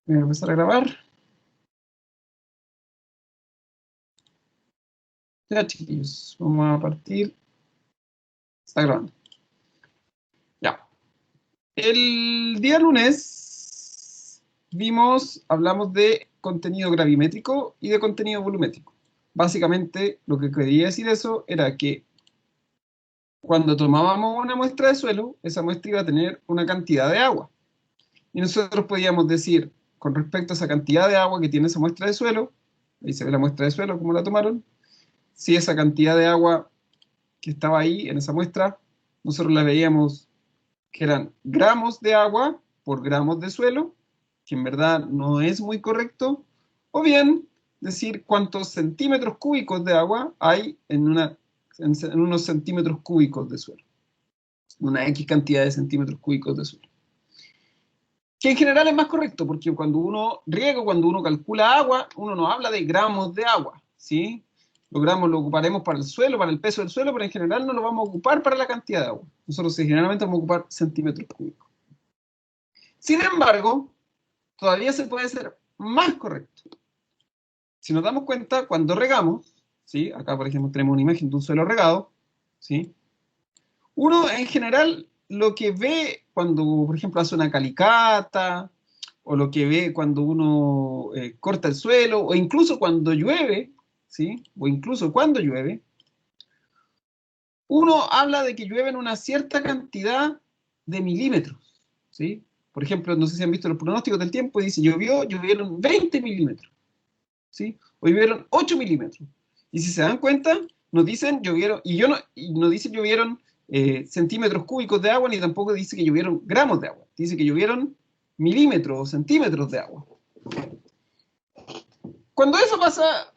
Voy a empezar a grabar. Ya, chiquillos, vamos a partir. Está grabando. Ya. El día lunes hablamos de contenido gravimétrico y de contenido volumétrico. Básicamente, lo que quería decir eso era que cuando tomábamos una muestra de suelo, esa muestra iba a tener una cantidad de agua. Y nosotros podíamos decir, con respecto a esa cantidad de agua que tiene esa muestra de suelo, ahí se ve la muestra de suelo, cómo la tomaron, si esa cantidad de agua que estaba ahí en esa muestra, nosotros la veíamos que eran gramos de agua por gramos de suelo, que en verdad no es muy correcto, o bien decir cuántos centímetros cúbicos de agua hay en unos centímetros cúbicos de suelo, una X cantidad de centímetros cúbicos de suelo. Que en general es más correcto, porque cuando uno riega, cuando uno calcula agua, uno no habla de gramos de agua, ¿sí? Los gramos lo ocuparemos para el suelo, para el peso del suelo, pero en general no lo vamos a ocupar para la cantidad de agua. Nosotros generalmente vamos a ocupar centímetros cúbicos. Sin embargo, todavía se puede ser más correcto. Si nos damos cuenta, cuando regamos, ¿sí? Acá, por ejemplo, tenemos una imagen de un suelo regado, ¿sí? Uno, en general, lo que ve cuando, por ejemplo, hace una calicata, o lo que ve cuando uno corta el suelo, o incluso cuando llueve, ¿sí? O incluso cuando llueve, uno habla de que llueven una cierta cantidad de milímetros, ¿sí? Por ejemplo, no sé si han visto los pronósticos del tiempo, y dice, llovieron 20 milímetros, ¿sí? O llovieron 8 milímetros. Y si se dan cuenta, nos dicen llovieron, y no dice llovieron centímetros cúbicos de agua, ni tampoco dice que llovieron gramos de agua. Dice que llovieron milímetros o centímetros de agua. Cuando eso pasa,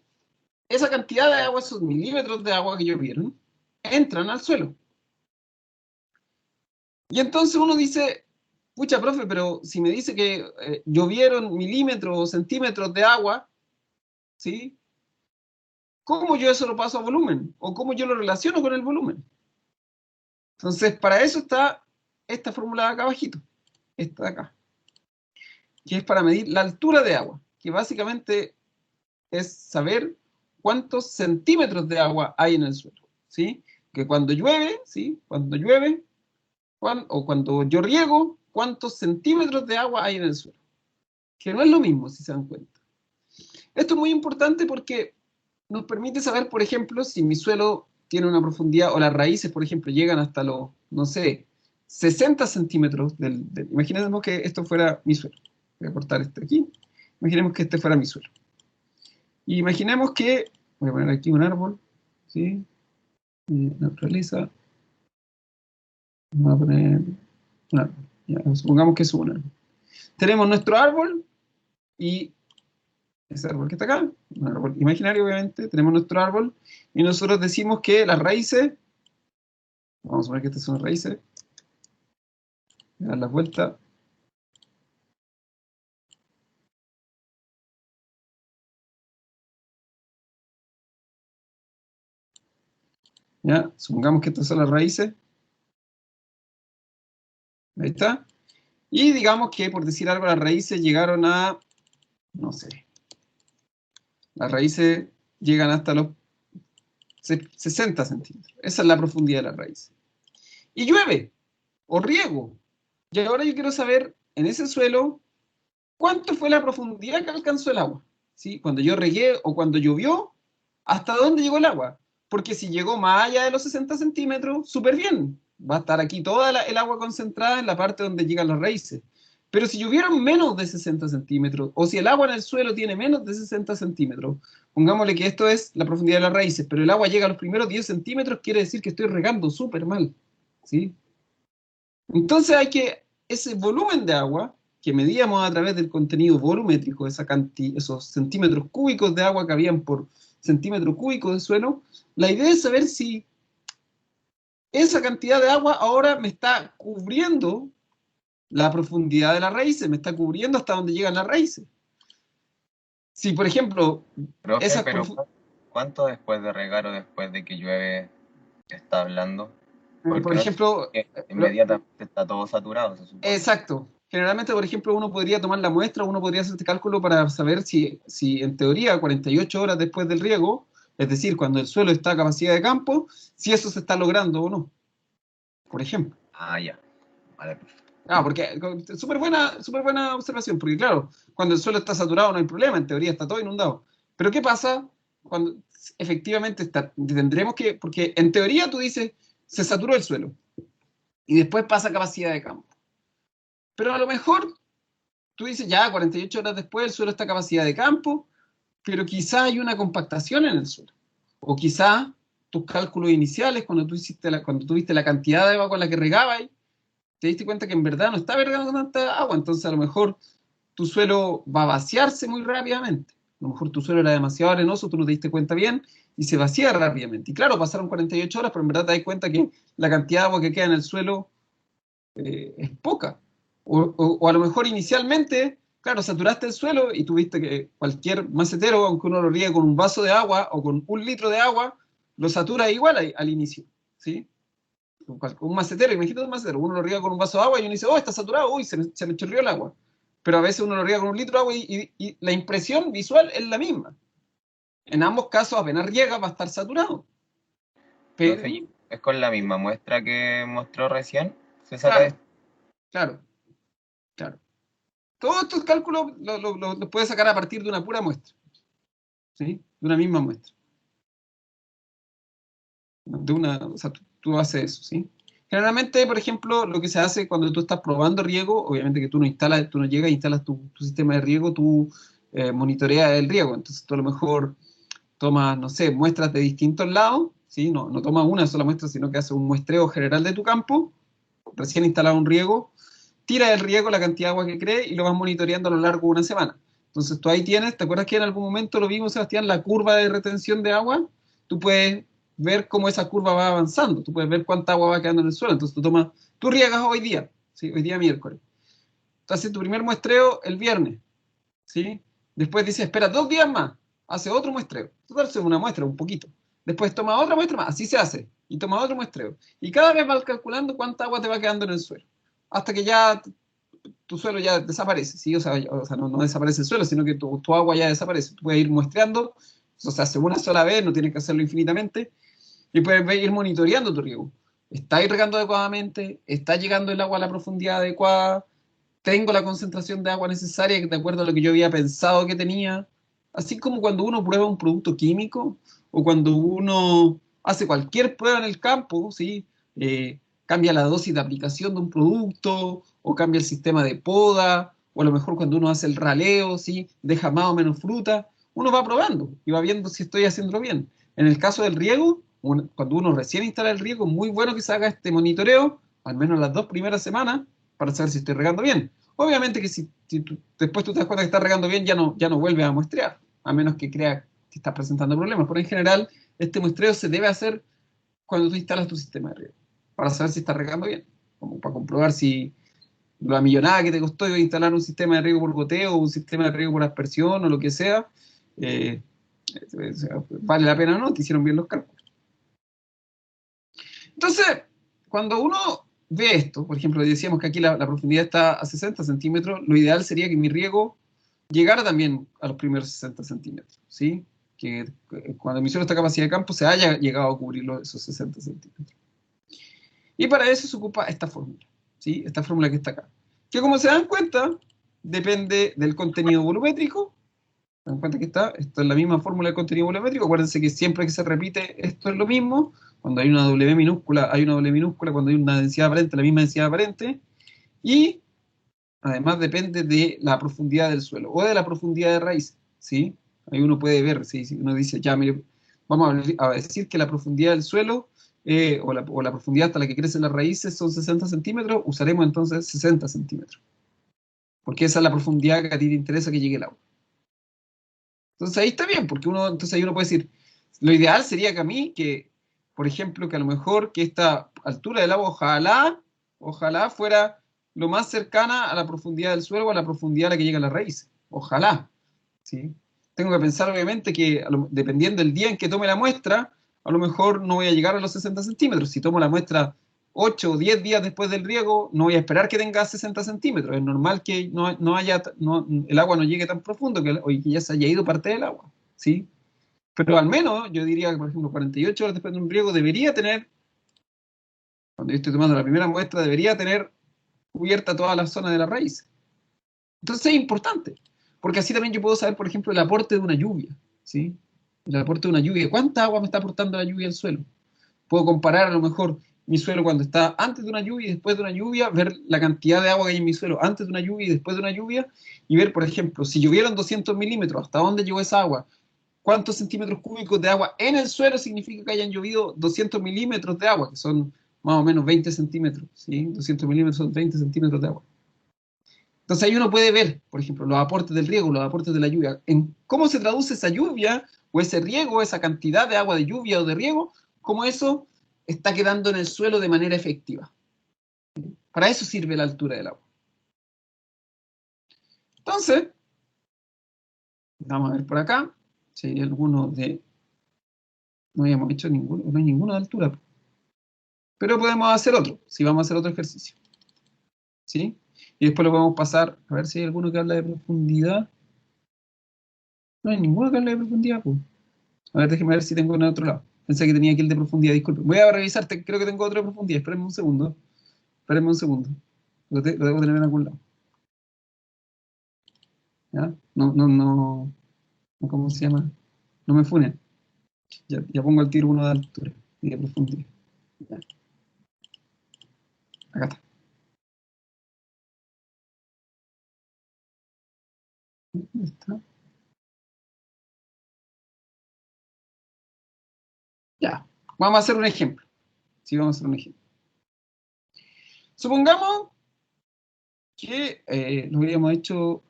esa cantidad de agua, esos milímetros de agua que llovieron, entran al suelo. Y entonces uno dice, pucha, profe, pero si me dice que llovieron milímetros o centímetros de agua, ¿sí? ¿Cómo yo eso lo paso a volumen? ¿O cómo yo lo relaciono con el volumen? Entonces, para eso está esta fórmula de acá abajito, esta de acá, que es para medir la altura de agua, que básicamente es saber cuántos centímetros de agua hay en el suelo, ¿sí? Que cuando llueve, ¿sí? Cuando llueve, o cuando yo riego, cuántos centímetros de agua hay en el suelo. Que no es lo mismo, si se dan cuenta. Esto es muy importante porque nos permite saber, por ejemplo, si mi suelo tiene una profundidad, o las raíces, por ejemplo, llegan hasta los, no sé, 60 centímetros imaginemos que esto fuera mi suelo. Voy a cortar este aquí. Imaginemos que este fuera mi suelo. Y imaginemos que, voy a poner aquí un árbol, ¿sí? Naturaleza. Vamos a poner un árbol. Ya, supongamos que es un árbol. Tenemos nuestro árbol y ese árbol que está acá, un árbol imaginario obviamente, tenemos nuestro árbol y nosotros decimos que las raíces, vamos a ver que estas son raíces, voy a dar la vuelta, ya, supongamos que estas son las raíces, ahí está, y digamos que por decir algo las raíces llegaron a, no sé, las raíces llegan hasta los 60 centímetros, esa es la profundidad de las raíces. Y llueve, o riego, y ahora yo quiero saber en ese suelo cuánto fue la profundidad que alcanzó el agua, ¿sí? Cuando yo regué o cuando llovió, ¿hasta dónde llegó el agua? Porque si llegó más allá de los 60 centímetros, súper bien. Va a estar aquí toda el agua concentrada en la parte donde llegan las raíces. Pero si llovieron menos de 60 centímetros, o si el agua en el suelo tiene menos de 60 centímetros, pongámosle que esto es la profundidad de las raíces, pero el agua llega a los primeros 10 centímetros, quiere decir que estoy regando súper mal, ¿sí? Entonces ese volumen de agua que medíamos a través del contenido volumétrico, esos centímetros cúbicos de agua que habían por centímetro cúbico de suelo, la idea es saber si esa cantidad de agua ahora me está cubriendo la profundidad de las raíces, me está cubriendo hasta donde llegan las raíces. Si, por ejemplo, Profe, pero ¿cuánto después de regar o después de que llueve está hablando? por Porque no ejemplo, inmediatamente está todo saturado, se supone. exacto, generalmente, por ejemplo, uno podría tomar la muestra, uno podría hacer este cálculo para saber si en teoría 48 horas después del riego, es decir, cuando el suelo está a capacidad de campo, si eso se está logrando o no, por ejemplo. Ah, ya. Vale, perfecto. Ah, porque súper buena observación, porque claro, cuando el suelo está saturado no hay problema, en teoría está todo inundado. Pero ¿qué pasa cuando efectivamente tendremos que, porque en teoría tú dices, se saturó el suelo y después pasa a capacidad de campo. Pero a lo mejor tú dices, ya 48 horas después el suelo está a capacidad de campo, pero quizá hay una compactación en el suelo. O quizá tus cálculos iniciales, cuando tuviste la cantidad de agua con la que regabas, te diste cuenta que en verdad no está regando tanta agua, entonces a lo mejor tu suelo va a vaciarse muy rápidamente. A lo mejor tu suelo era demasiado arenoso, tú no te diste cuenta bien y se vacía rápidamente. Y claro, pasaron 48 horas, pero en verdad te das cuenta que la cantidad de agua que queda en el suelo es poca. O a lo mejor inicialmente, claro, saturaste el suelo y tuviste que cualquier macetero, aunque uno lo riegue con un vaso de agua o con 1 litro de agua, lo satura igual al inicio, ¿sí? Un macetero, imagínate un macetero, uno lo riega con un vaso de agua y uno dice, oh, está saturado, uy, se me chorreó el agua. Pero a veces uno lo riega con 1 litro de agua y la impresión visual es la misma. En ambos casos, apenas riega, va a estar saturado. Pero, Entonces, es con la misma muestra que mostró recién. Se saca claro, esto. claro, claro. Todos estos cálculos los puedes sacar a partir de una pura muestra, ¿sí? De una misma muestra. O sea, tú haces eso, ¿sí? Generalmente, por ejemplo, lo que se hace cuando tú estás probando riego, obviamente que tú no llegas e instalas tu sistema de riego, tú monitoreas el riego. Entonces tú a lo mejor tomas, no sé, muestras de distintos lados, ¿sí? No tomas una sola muestra, sino que haces un muestreo general de tu campo, recién instalado un riego, tira el riego, la cantidad de agua que cree y lo vas monitoreando a lo largo de una semana. Entonces tú ahí tienes, ¿te acuerdas que en algún momento lo vimos, Sebastián, la curva de retención de agua? Tú puedes ver cómo esa curva va avanzando, tú puedes ver cuánta agua va quedando en el suelo. Entonces tú riegas hoy día, ¿sí? Hoy día miércoles. Entonces tu primer muestreo el viernes, ¿sí? Después dices, espera 2 días más, hace otro muestreo. Total, hace una muestra, un poquito. Después toma otra muestra más, así se hace. Y toma otro muestreo. Y cada vez vas calculando cuánta agua te va quedando en el suelo. Hasta que ya tu suelo ya desaparece, ¿sí? O sea no desaparece el suelo, sino que tu agua ya desaparece. Tú puedes ir muestreando, o sea, hace una sola vez, no tienes que hacerlo infinitamente, y puedes ir monitoreando tu riego. ¿Está irrigando adecuadamente? ¿Está llegando el agua a la profundidad adecuada? ¿Tengo la concentración de agua necesaria de acuerdo a lo que yo había pensado que tenía? Así como cuando uno prueba un producto químico o cuando uno hace cualquier prueba en el campo, ¿sí? Cambia la dosis de aplicación de un producto o cambia el sistema de poda o a lo mejor cuando uno hace el raleo, ¿sí? Deja más o menos fruta, uno va probando y va viendo si estoy haciéndolo bien. En el caso del riego, cuando uno recién instala el riego, es muy bueno que se haga este monitoreo, al menos las 2 primeras semanas, para saber si estoy regando bien. Obviamente que si después tú te das cuenta que estás regando bien, ya no vuelves a muestrear, a menos que creas que estás presentando problemas. Pero en general, este muestreo se debe hacer cuando tú instalas tu sistema de riego, para saber si estás regando bien, como para comprobar si la millonada que te costó instalar un sistema de riego por goteo o un sistema de riego por aspersión o lo que sea, eh, vale la pena o no, te hicieron bien los cálculos. Entonces, cuando uno ve esto, por ejemplo, decíamos que aquí la profundidad está a 60 centímetros, lo ideal sería que mi riego llegara también a los primeros 60 centímetros, ¿sí? Que cuando mi suelo está a capacidad de campo se haya llegado a cubrir esos 60 centímetros. Y para eso se ocupa esta fórmula, ¿sí? Esta fórmula que está acá. Que como se dan cuenta, depende del contenido volumétrico. Se dan cuenta que esto es la misma fórmula del contenido volumétrico. Acuérdense que siempre que se repite esto es lo mismo. Cuando hay una W minúscula, hay una W minúscula. Cuando hay una densidad aparente, la misma densidad aparente. Y además depende de la profundidad del suelo o de la profundidad de raíz, ¿sí? Ahí uno puede ver, ¿sí? Si uno dice, ya, mire, vamos a decir que la profundidad del suelo o la profundidad hasta la que crecen las raíces son 60 centímetros, usaremos entonces 60 centímetros. Porque esa es la profundidad que a ti te interesa que llegue el agua. Entonces ahí está bien, porque entonces ahí uno puede decir, lo ideal sería que a mí, que, por ejemplo, que a lo mejor que esta altura del agua, ojalá fuera lo más cercana a la profundidad del suelo o a la profundidad a la que llega la raíz. Ojalá, ¿sí? Tengo que pensar, obviamente, que dependiendo del día en que tome la muestra, a lo mejor no voy a llegar a los 60 centímetros. Si tomo la muestra 8 o 10 días después del riego, no voy a esperar que tenga 60 centímetros. Es normal que el agua no llegue tan profundo que ya se haya ido parte del agua, ¿sí? Pero al menos, yo diría que, por ejemplo, 48 horas después de un riego debería tener, cuando yo estoy tomando la primera muestra, debería tener cubierta toda la zona de la raíz. Entonces es importante, porque así también yo puedo saber, por ejemplo, el aporte de una lluvia, ¿sí? El aporte de una lluvia. ¿Cuánta agua me está aportando la lluvia al suelo? Puedo comparar a lo mejor mi suelo cuando está antes de una lluvia y después de una lluvia, ver la cantidad de agua que hay en mi suelo antes de una lluvia y después de una lluvia, y ver, por ejemplo, si llovieron 200 milímetros, ¿hasta dónde llegó esa agua? ¿Cuántos centímetros cúbicos de agua en el suelo significa que hayan llovido 200 milímetros de agua? Que son más o menos 20 centímetros, ¿sí? 200 milímetros son 20 centímetros de agua. Entonces ahí uno puede ver, por ejemplo, los aportes del riego, los aportes de la lluvia, en cómo se traduce esa lluvia o ese riego, esa cantidad de agua de lluvia o de riego, cómo eso está quedando en el suelo de manera efectiva. Para eso sirve la altura del agua. Entonces, vamos a ver por acá, si hay alguno de... No habíamos hecho ninguno, no hay ninguno de altura. Pero podemos hacer otro, si vamos a hacer otro ejercicio. ¿Sí? Y después lo podemos pasar, a ver si hay alguno que habla de profundidad. No hay ninguno que hable de profundidad, pues. A ver, déjeme ver si tengo en el otro lado. Pensé que tenía aquí el de profundidad, disculpe. Voy a revisar, creo que tengo otro de profundidad. Espérenme un segundo. Espérenme un segundo. Lo debo tener en algún lado. ¿Ya? ¿Cómo se llama? No me funen. Ya pongo al tiro uno de altura y de profundidad. Ya. Acá está. ¿Dónde está? Ya. Vamos a hacer un ejemplo. Sí, vamos a hacer un ejemplo. Supongamos que lo habíamos hecho.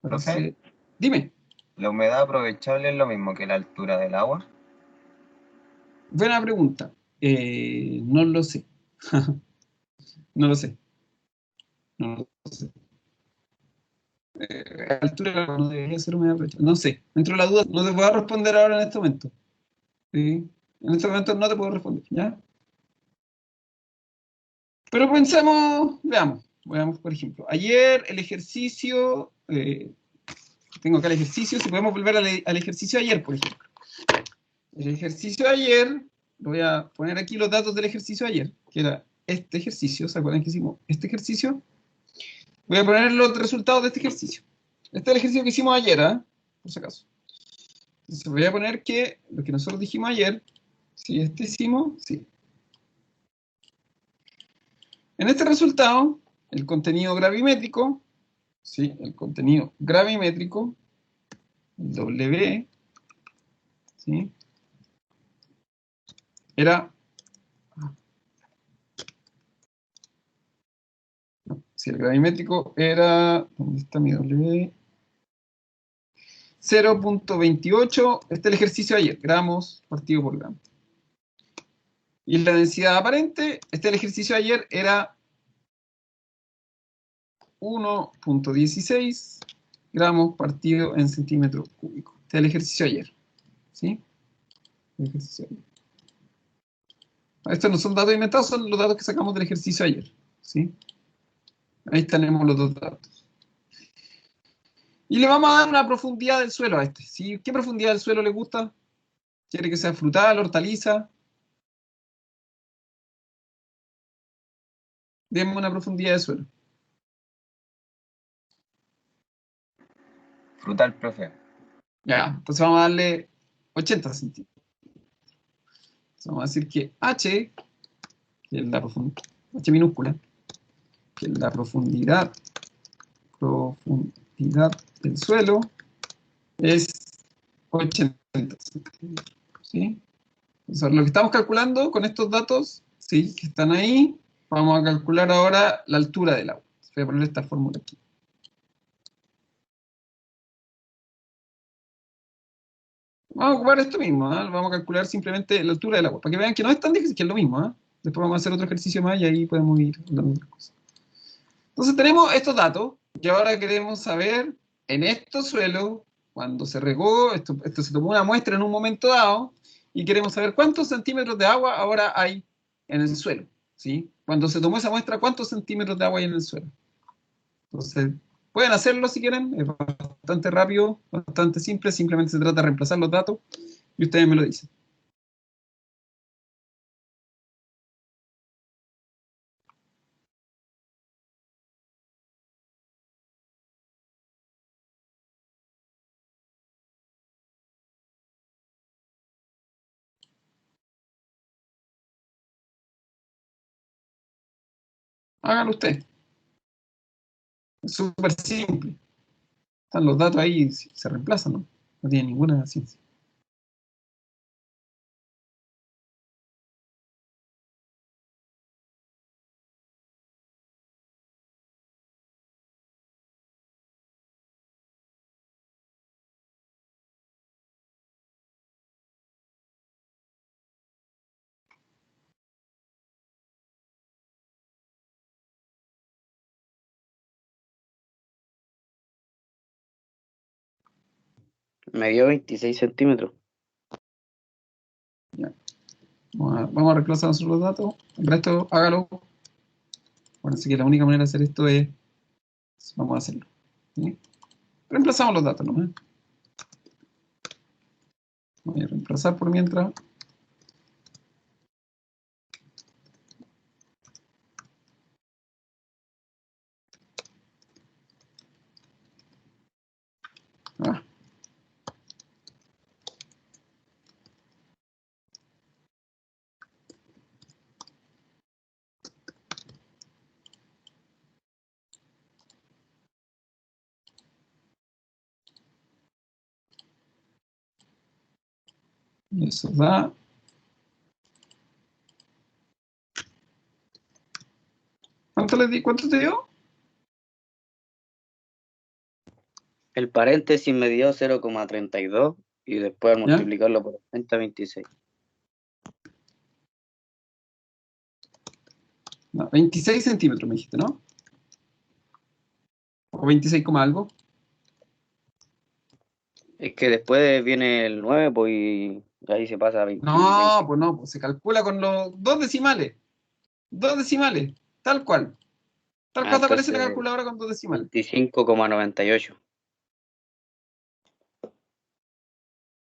Profe, Dime. ¿la humedad aprovechable es lo mismo que la altura del agua? Buena pregunta. No lo sé. No lo sé. No lo sé. Altura no debería ser humedad aprovechable. No sé. Entro en la duda. No te puedo responder ahora en este momento. ¿Sí? En este momento no te puedo responder. ¿Ya? Pero pensemos, veamos, por ejemplo. Ayer el ejercicio, tengo acá el ejercicio, si podemos volver al ejercicio de ayer, por ejemplo. El ejercicio de ayer, lo voy a poner aquí los datos del ejercicio de ayer, que era este ejercicio, ¿se acuerdan que hicimos este ejercicio? Voy a poner los resultados de este ejercicio. Este es el ejercicio que hicimos ayer, ¿eh? Por si acaso. Entonces voy a poner que lo que nosotros dijimos ayer, si este hicimos, sí. En este resultado, el contenido gravimétrico, ¿sí? El contenido gravimétrico, el W, ¿sí? Era... No, si el gravimétrico era... ¿Dónde está mi W? 0.28, este es el ejercicio de ayer, gramos partido por gramo. Y la densidad aparente, este es el ejercicio de ayer, era 1.16 gramos partido en centímetros cúbicos. Este es el ejercicio de ayer. ¿Sí? El ejercicio de ayer. Estos no son datos inventados, son los datos que sacamos del ejercicio de ayer. ¿Sí? Ahí tenemos los dos datos. Y le vamos a dar una profundidad del suelo a este. ¿Sí? ¿Qué profundidad del suelo le gusta? ¿Quiere que sea frutal, hortaliza? Demos una profundidad de suelo. Frutal, profe. Ya, entonces vamos a darle 80 centímetros. Entonces vamos a decir que H, que es la profundidad, H minúscula, que es la profundidad del suelo, es 80 centímetros. ¿Sí? Entonces, lo que estamos calculando con estos datos, ¿sí? Que están ahí, vamos a calcular ahora la altura del agua. Voy a poner esta fórmula aquí. Vamos a ocupar esto mismo, ¿eh? Vamos a calcular simplemente la altura del agua, para que vean que no es tan difícil, que es lo mismo, ¿eh? Después vamos a hacer otro ejercicio más y ahí podemos ir hablando de otras cosas. Entonces tenemos estos datos y ahora queremos saber en estos suelos, cuando se regó, esto se tomó una muestra en un momento dado y queremos saber cuántos centímetros de agua ahora hay en el suelo. ¿sí? Cuando se tomó esa muestra, ¿cuántos centímetros de agua hay en el suelo? Entonces, pueden hacerlo si quieren, es bastante rápido, bastante simple, simplemente se trata de reemplazar los datos y ustedes me lo dicen. Háganlo ustedes. Es súper simple. Están los datos ahí y se reemplazan, ¿no? No tiene ninguna ciencia. Me dio 26 centímetros. Ya. Vamos a reemplazar nosotros los datos. El resto, hágalo. Bueno, así que la única manera de hacer esto es, vamos a hacerlo. ¿Sí? Reemplazamos los datos, ¿no? Voy a reemplazar por mientras. Ah, y eso da. ¿Cuánto le di? ¿Cuánto te dio? El paréntesis me dio 0,32 y después al ¿Ya? multiplicarlo por 26. No, 26 centímetros me dijiste, ¿no? O 26, algo. Es que después viene el 9, pues y ahí se pasa a 20. No, pues no, pues se calcula con los dos decimales. Dos decimales, tal cual. Tal Ah, cual te aparece la entonces calculadora con dos decimales. 25,98.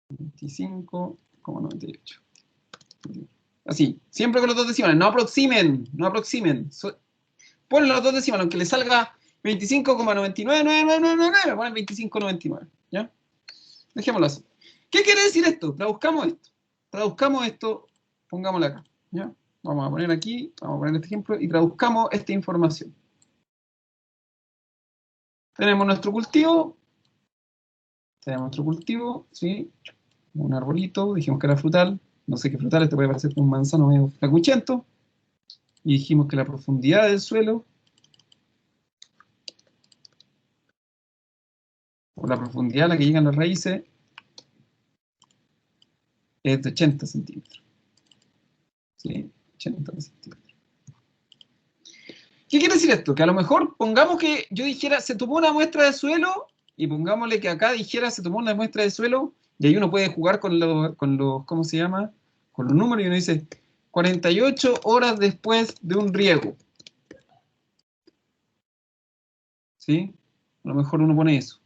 25,98. Así, siempre con los dos decimales. No aproximen, no aproximen. Ponen los dos decimales, aunque le salga 25,999999, ponen 25,99. ¿Ya? Dejémoslo así. ¿Qué quiere decir esto? Traduzcamos esto. Traduzcamos esto, pongámoslo acá. ¿Ya? Vamos a poner aquí, vamos a poner este ejemplo y traduzcamos esta información. Tenemos nuestro cultivo, ¿sí? Un arbolito, dijimos que era frutal, no sé qué frutal, este puede parecer un manzano medio flacuchento, y dijimos que la profundidad del suelo, o la profundidad a la que llegan las raíces, es de 80 centímetros. ¿Sí? 80 centímetros. ¿Qué quiere decir esto? Que a lo mejor pongamos que yo dijera, se tomó una muestra de suelo, y pongámosle que acá dijera, se tomó una muestra de suelo, y ahí uno puede jugar con los ¿cómo se llama? Con los números, y uno dice, 48 horas después de un riego. ¿Sí? A lo mejor uno pone eso.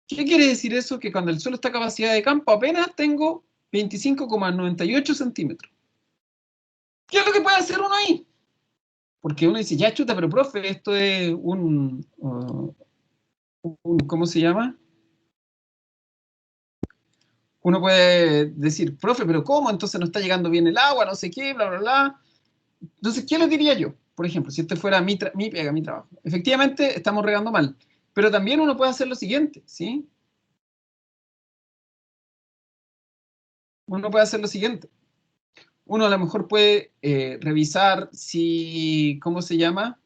¿Qué quiere decir eso? Que cuando el suelo está a capacidad de campo apenas tengo 25,98 centímetros. ¿Qué es lo que puede hacer uno ahí? Porque uno dice, ya chuta, pero profe, esto es ¿cómo se llama? Uno puede decir, profe, pero ¿cómo? Entonces no está llegando bien el agua, no sé qué, bla, bla, bla. Entonces, ¿qué les diría yo? Por ejemplo, si este fuera mi pega, mi trabajo. Efectivamente, estamos regando mal. Pero también uno puede hacer lo siguiente, ¿sí? Uno puede hacer lo siguiente. Uno a lo mejor puede revisar si, ¿cómo se llama?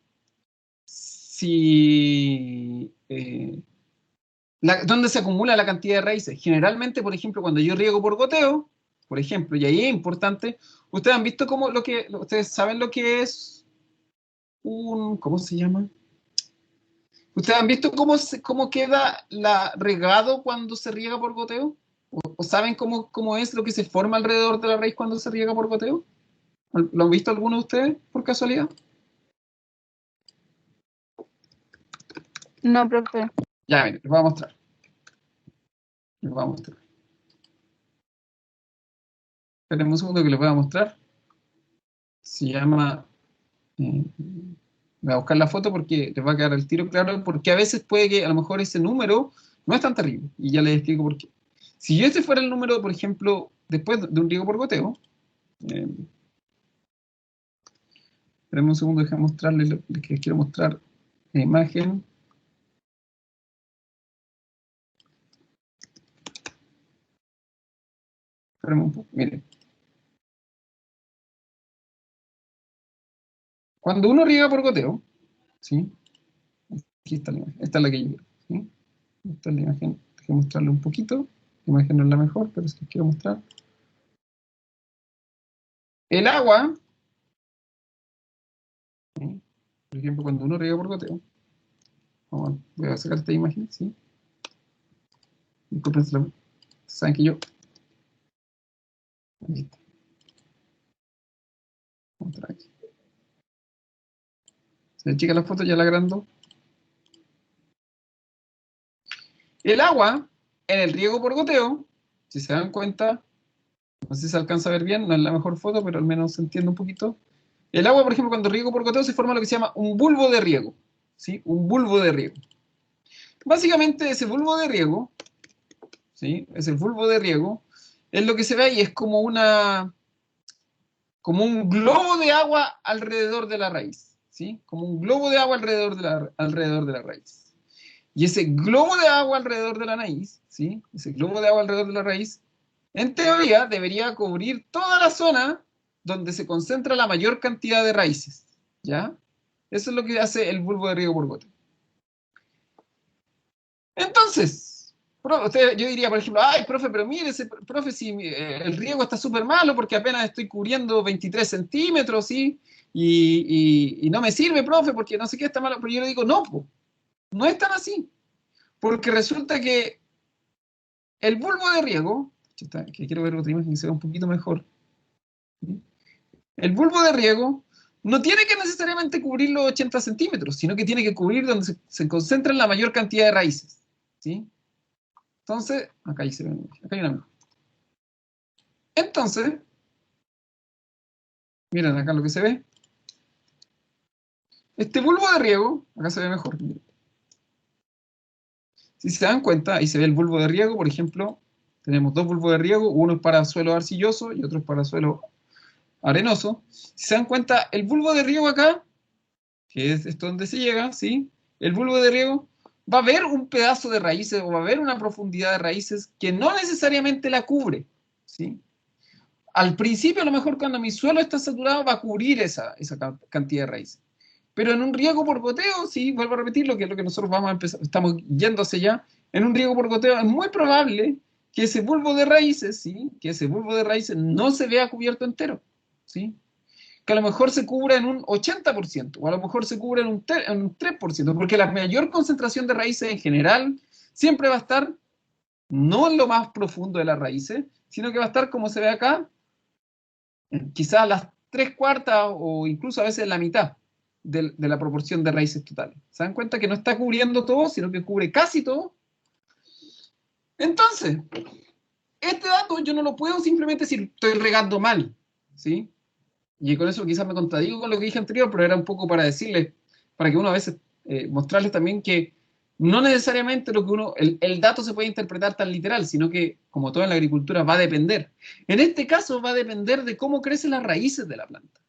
Si, ¿dónde se acumula la cantidad de raíces? Generalmente, por ejemplo, cuando yo riego por goteo, por ejemplo, y ahí es importante, ustedes han visto ustedes saben lo que es ¿cómo se llama? ¿Ustedes han visto cómo queda regado cuando se riega por goteo? ¿O saben cómo es lo que se forma alrededor de la raíz cuando se riega por goteo? ¿Lo han visto alguno de ustedes por casualidad? No, profe. Ya, miren, les voy a mostrar. Les voy a mostrar. Esperen un segundo que les voy a mostrar. Se llama... voy a buscar la foto porque les va a quedar el tiro claro, porque a veces puede que a lo mejor ese número no es tan terrible, y ya les explico por qué. Si este fuera el número, por ejemplo, después de un riego por goteo, espérenme un segundo, déjenme mostrarles lo que les quiero mostrar, la imagen. Espérenme un poco, miren. Cuando uno riega por goteo, ¿sí? Aquí está la imagen, esta es la que yo quiero, ¿sí? Esta es la imagen, déjenme mostrarle un poquito. La imagen no es la mejor, pero es que quiero mostrar. El agua, ¿sí? Por ejemplo, cuando uno riega por goteo, voy a sacar esta imagen, ¿sí? Disculpen, saben que yo... Aquí está. Vamos a entrar aquí. ¿Se chica la foto? Ya la agrando. El agua, en el riego por goteo, si se dan cuenta, no sé si se alcanza a ver bien, no es la mejor foto, pero al menos se entiende un poquito. El agua, por ejemplo, cuando riego por goteo, se forma lo que se llama un bulbo de riego, ¿sí? Un bulbo de riego. Básicamente, ese bulbo de riego, ¿sí? Ese bulbo de riego, es lo que se ve ahí, es como un globo de agua alrededor de la raíz, ¿sí? Como un globo de agua alrededor de la raíz. Y ese globo de agua alrededor de la raíz, ¿sí? Ese globo de agua alrededor de la raíz, en teoría debería cubrir toda la zona donde se concentra la mayor cantidad de raíces, ¿ya? Eso es lo que hace el bulbo de riego por goteo. Entonces, yo diría, por ejemplo, ay, profe, pero mire, profe, si el riego está súper malo porque apenas estoy cubriendo 23 centímetros, ¿sí? Y no me sirve, profe, porque no sé qué está malo. Pero yo le digo, no, no es tan así. Porque resulta que el bulbo de riego, que quiero ver otra imagen que se vea un poquito mejor. ¿Sí? El bulbo de riego no tiene que necesariamente cubrir los 80 centímetros, sino que tiene que cubrir donde se concentran la mayor cantidad de raíces, ¿sí? Entonces, acá hay una mejor. Entonces, miren acá lo que se ve. Este bulbo de riego, acá se ve mejor. Miren. Si se dan cuenta, ahí se ve el bulbo de riego, por ejemplo, tenemos dos bulbos de riego, uno es para suelo arcilloso y otro es para suelo arenoso. Si se dan cuenta, el bulbo de riego acá, que es esto donde se llega, ¿sí? El bulbo de riego va a haber un pedazo de raíces o va a haber una profundidad de raíces que no necesariamente la cubre, ¿sí? Al principio, a lo mejor cuando mi suelo está saturado, va a cubrir esa cantidad de raíces. Pero en un riego por goteo, sí, vuelvo a repetir lo que es lo que nosotros vamos a empezar, estamos yendo hacia allá, en un riego por goteo es muy probable que ese bulbo de raíces, ¿sí? Que ese bulbo de raíces no se vea cubierto entero, ¿sí? Que a lo mejor se cubra en un 80%, o a lo mejor se cubra en un 3%, porque la mayor concentración de raíces en general siempre va a estar no en lo más profundo de las raíces, sino que va a estar, como se ve acá, quizás las 3/4 o incluso a veces la mitad de la proporción de raíces totales. ¿Se dan cuenta que no está cubriendo todo, sino que cubre casi todo? Entonces, este dato yo no lo puedo simplemente decir estoy regando mal, ¿sí? Y con eso quizás me contradigo con lo que dije anterior, pero era un poco para decirles, para que uno a veces mostrarles también que no necesariamente lo que el dato se puede interpretar tan literal, sino que, como todo en la agricultura, va a depender. En este caso va a depender de cómo crecen las raíces de la planta.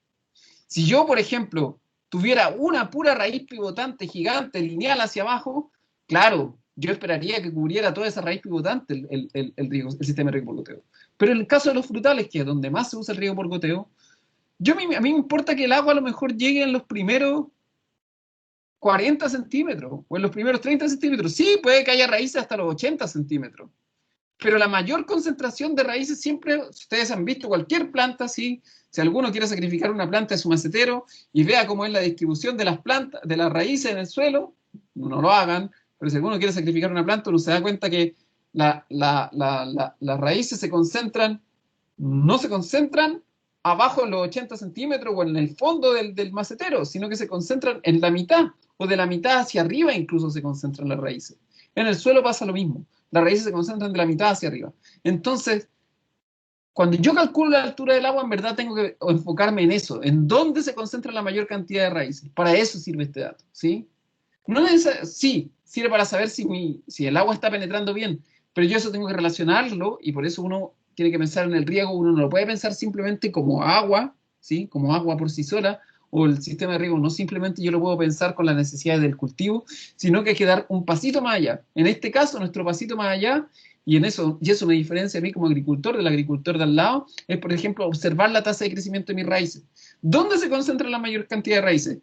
Si yo, por ejemplo, tuviera una pura raíz pivotante gigante, lineal hacia abajo, claro, yo esperaría que cubriera toda esa raíz pivotante el sistema de riego por goteo. Pero en el caso de los frutales, que es donde más se usa el riego por goteo, a mí me importa que el agua a lo mejor llegue en los primeros 40 centímetros o en los primeros 30 centímetros. Sí, puede que haya raíces hasta los 80 centímetros. Pero la mayor concentración de raíces siempre, ustedes han visto cualquier planta, ¿sí? Si alguno quiere sacrificar una planta de su macetero y vea cómo es la distribución de las plantas, de las raíces en el suelo, no lo hagan, pero si alguno quiere sacrificar una planta, uno se da cuenta que Las raíces se concentran, no se concentran abajo de los 80 centímetros o en el fondo del macetero, sino que se concentran en la mitad o de la mitad hacia arriba incluso se concentran las raíces. En el suelo pasa lo mismo. Las raíces se concentran de la mitad hacia arriba. Entonces, cuando yo calculo la altura del agua, en verdad tengo que enfocarme en eso, en dónde se concentra la mayor cantidad de raíces. Para eso sirve este dato, ¿sí? No sí, sirve para saber si el agua está penetrando bien, pero yo eso tengo que relacionarlo y por eso uno tiene que pensar en el riego. Uno no lo puede pensar simplemente como agua, ¿sí? Como agua por sí sola, o el sistema de riego, no simplemente yo lo puedo pensar con las necesidades del cultivo, sino que hay que dar un pasito más allá. En este caso, nuestro pasito más allá, y eso me diferencia a mí como agricultor del agricultor de al lado, es, por ejemplo, observar la tasa de crecimiento de mis raíces. ¿Dónde se concentra la mayor cantidad de raíces?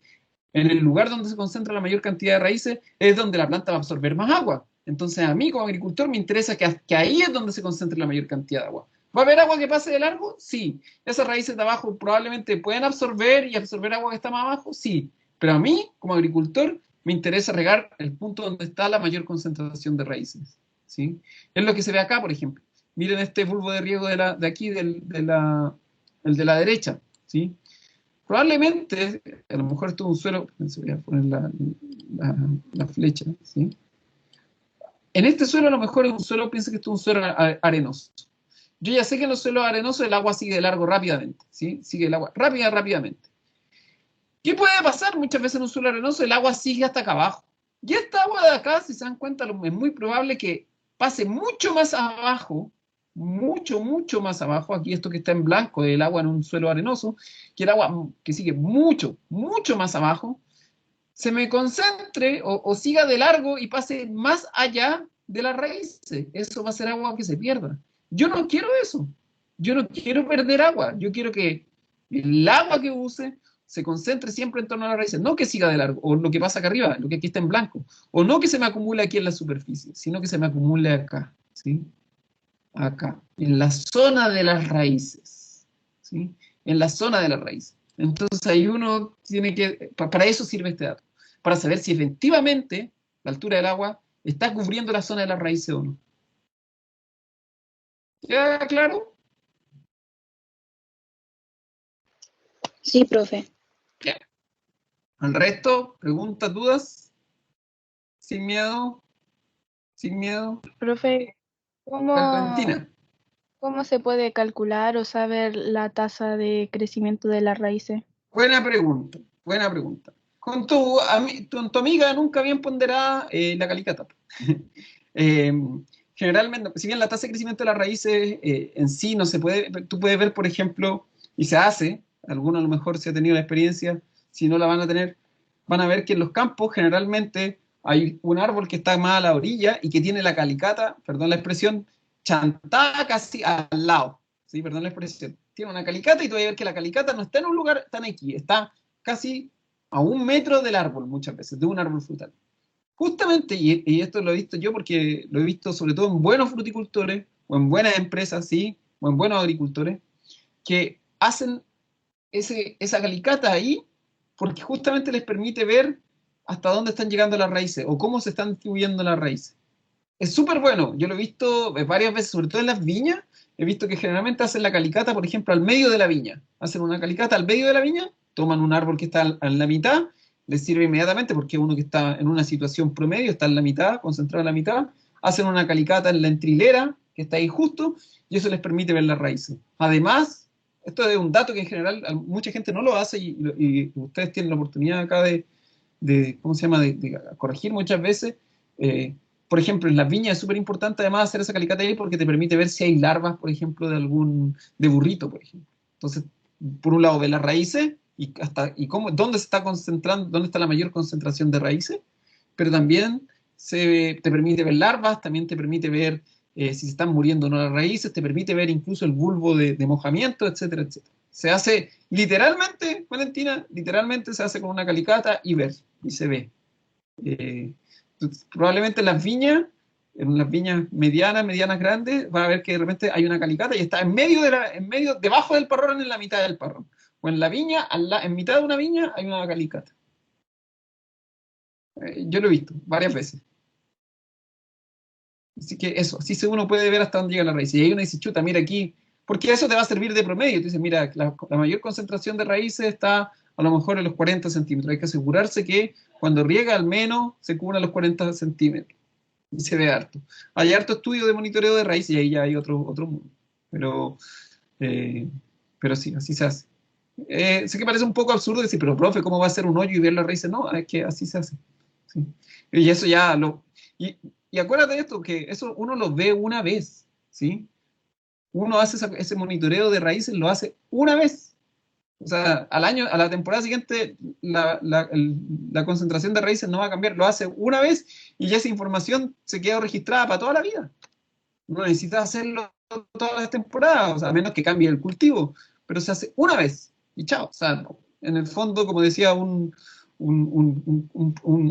En el lugar donde se concentra la mayor cantidad de raíces es donde la planta va a absorber más agua. Entonces, a mí como agricultor me interesa que ahí es donde se concentre la mayor cantidad de agua. ¿Va a haber agua que pase de largo? Sí. ¿Esas raíces de abajo probablemente pueden absorber y absorber agua que está más abajo? Sí. Pero a mí, como agricultor, me interesa regar el punto donde está la mayor concentración de raíces, ¿sí? Es lo que se ve acá, por ejemplo. Miren este bulbo de riego de aquí, el de la derecha, ¿sí? Probablemente, a lo mejor esto es un suelo, voy a poner la flecha, ¿sí? En este suelo a lo mejor es un suelo, piensa que esto es un suelo arenoso. Yo ya sé que en los suelos arenosos el agua sigue de largo rápidamente, ¿sí? Sigue el agua rápidamente. ¿Qué puede pasar? Muchas veces en un suelo arenoso el agua sigue hasta acá abajo. Y esta agua de acá, si se dan cuenta, es muy probable que pase mucho más abajo, mucho más abajo, aquí esto que está en blanco, el agua en un suelo arenoso, que el agua que sigue mucho más abajo, se me concentre o siga de largo y pase más allá de las raíces. Eso va a ser agua que se pierda. Yo no quiero eso. Yo no quiero perder agua. Yo quiero que el agua que use se concentre siempre en torno a las raíces. No que siga de largo, o lo que pasa acá arriba, lo que aquí está en blanco. O no que se me acumule aquí en la superficie, sino que se me acumule acá. ¿Sí? Acá, en la zona de las raíces. ¿Sí? En la zona de las raíces. Entonces ahí uno tiene que, para eso sirve este dato, para saber si efectivamente la altura del agua está cubriendo la zona de las raíces o no. ¿Ya claro? Sí, profe. Ya. Al resto, preguntas, dudas, sin miedo, sin miedo. Profe, ¿cómo, Valentina, cómo se puede calcular o saber la tasa de crecimiento de las raíces? buena pregunta, buena pregunta. Con tu amiga nunca bien ponderada, la calicata. Eh, generalmente, si bien la tasa de crecimiento de las raíces en sí no se puede, tú puedes ver, por ejemplo, y se hace, algunos a lo mejor si ha tenido la experiencia, si no la van a tener, van a ver que en los campos generalmente hay un árbol que está más a la orilla y que tiene la calicata, perdón la expresión, chantada casi al lado, ¿sí? Perdón la expresión. Tiene una calicata y tú vas a ver que la calicata no está en un lugar tan aquí, está casi a 1 metro del árbol muchas veces, de un árbol frutal. Justamente, y esto lo he visto yo porque lo he visto sobre todo en buenos fruticultores o en buenas empresas, ¿sí? O en buenos agricultores, que hacen esa calicata ahí porque justamente les permite ver hasta dónde están llegando las raíces o cómo se están distribuyendo las raíces. Es súper bueno, yo lo he visto varias veces, sobre todo en las viñas, he visto que generalmente hacen la calicata, por ejemplo, al medio de la viña. Hacen una calicata al medio de la viña, toman un árbol que está en la mitad, les sirve inmediatamente porque uno que está en una situación promedio, está en la mitad, concentrado en la mitad, hacen una calicata en la entrilera, que está ahí justo, y eso les permite ver las raíces. Además, esto es un dato que en general mucha gente no lo hace y ustedes tienen la oportunidad acá ¿cómo se llama?, de corregir muchas veces. Por ejemplo, en las viñas es súper importante además hacer esa calicata ahí porque te permite ver si hay larvas, por ejemplo, de burrito, por ejemplo. Entonces, por un lado, ves las raíces dónde se está concentrando, dónde está la mayor concentración de raíces, pero también te permite ver larvas, también te permite ver si se están muriendo o no las raíces, te permite ver incluso el bulbo de mojamiento, etcétera, etcétera. Se hace literalmente, Valentina, literalmente se hace con una calicata y se ve. Probablemente en las viñas medianas, grandes, va a ver que de repente hay una calicata y está debajo del parrón, en la mitad del parrón. O en la viña, en mitad de una viña, hay una calicata. Yo lo he visto varias veces. Así que eso, así uno puede ver hasta dónde llega la raíz. Y ahí uno dice, chuta, mira aquí, porque eso te va a servir de promedio. Tú dices, mira, la mayor concentración de raíces está a lo mejor en los 40 centímetros. Hay que asegurarse que cuando riega al menos se cubran los 40 centímetros. Y se ve harto. Hay harto estudio de monitoreo de raíces y ahí ya hay otro mundo. Pero, eh, pero sí, así se hace. Sé que parece un poco absurdo decir, pero profe, ¿cómo va a ser un hoyo y ver las raíces? No, es que así se hace. Sí. Y eso ya lo... Y acuérdate de esto, que eso uno lo ve una vez, ¿sí? Uno hace ese monitoreo de raíces, lo hace una vez. O sea, al año, a la temporada siguiente, la concentración de raíces no va a cambiar, lo hace una vez y ya esa información se queda registrada para toda la vida. No necesitas hacerlo todas las temporadas, o sea, a menos que cambie el cultivo, pero se hace una vez y chao. O sea, en el fondo, como decía un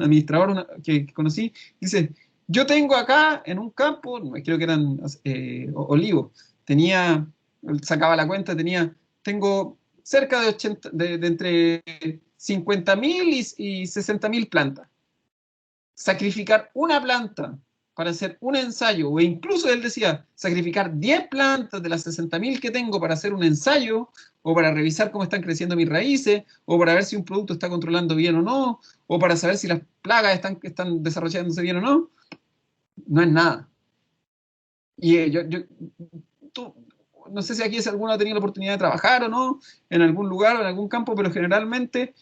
administrador que conocí, dice, yo tengo acá en un campo, creo que eran olivos, tenía, sacaba la cuenta, tengo cerca de 80, de entre 50.000 y 60.000 plantas. Sacrificar una planta para hacer un ensayo, o incluso él decía, sacrificar 10 plantas de las 60.000 que tengo para hacer un ensayo, o para revisar cómo están creciendo mis raíces, o para ver si un producto está controlando bien o no, o para saber si las plagas están desarrollándose bien o no, no es nada. Y tú, no sé si aquí alguno ha tenido la oportunidad de trabajar o no, en algún lugar o en algún campo, pero generalmente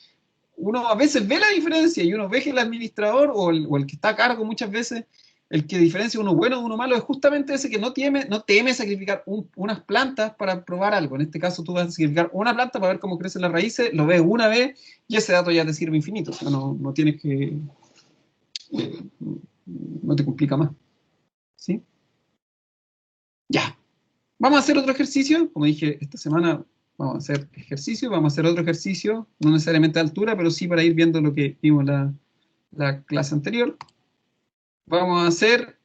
uno a veces ve la diferencia y uno ve que el administrador o el que está a cargo muchas veces, el que diferencia uno bueno de uno malo es justamente ese que no teme sacrificar unas plantas para probar algo. En este caso tú vas a sacrificar una planta para ver cómo crecen las raíces, lo ves una vez y ese dato ya te sirve infinito. O sea, no tienes que... no te complica más. ¿Sí? Ya. Vamos a hacer otro ejercicio. Como dije, esta semana vamos a hacer ejercicio, vamos a hacer otro ejercicio, no necesariamente a altura, pero sí para ir viendo lo que vimos la clase anterior. Vamos a hacer...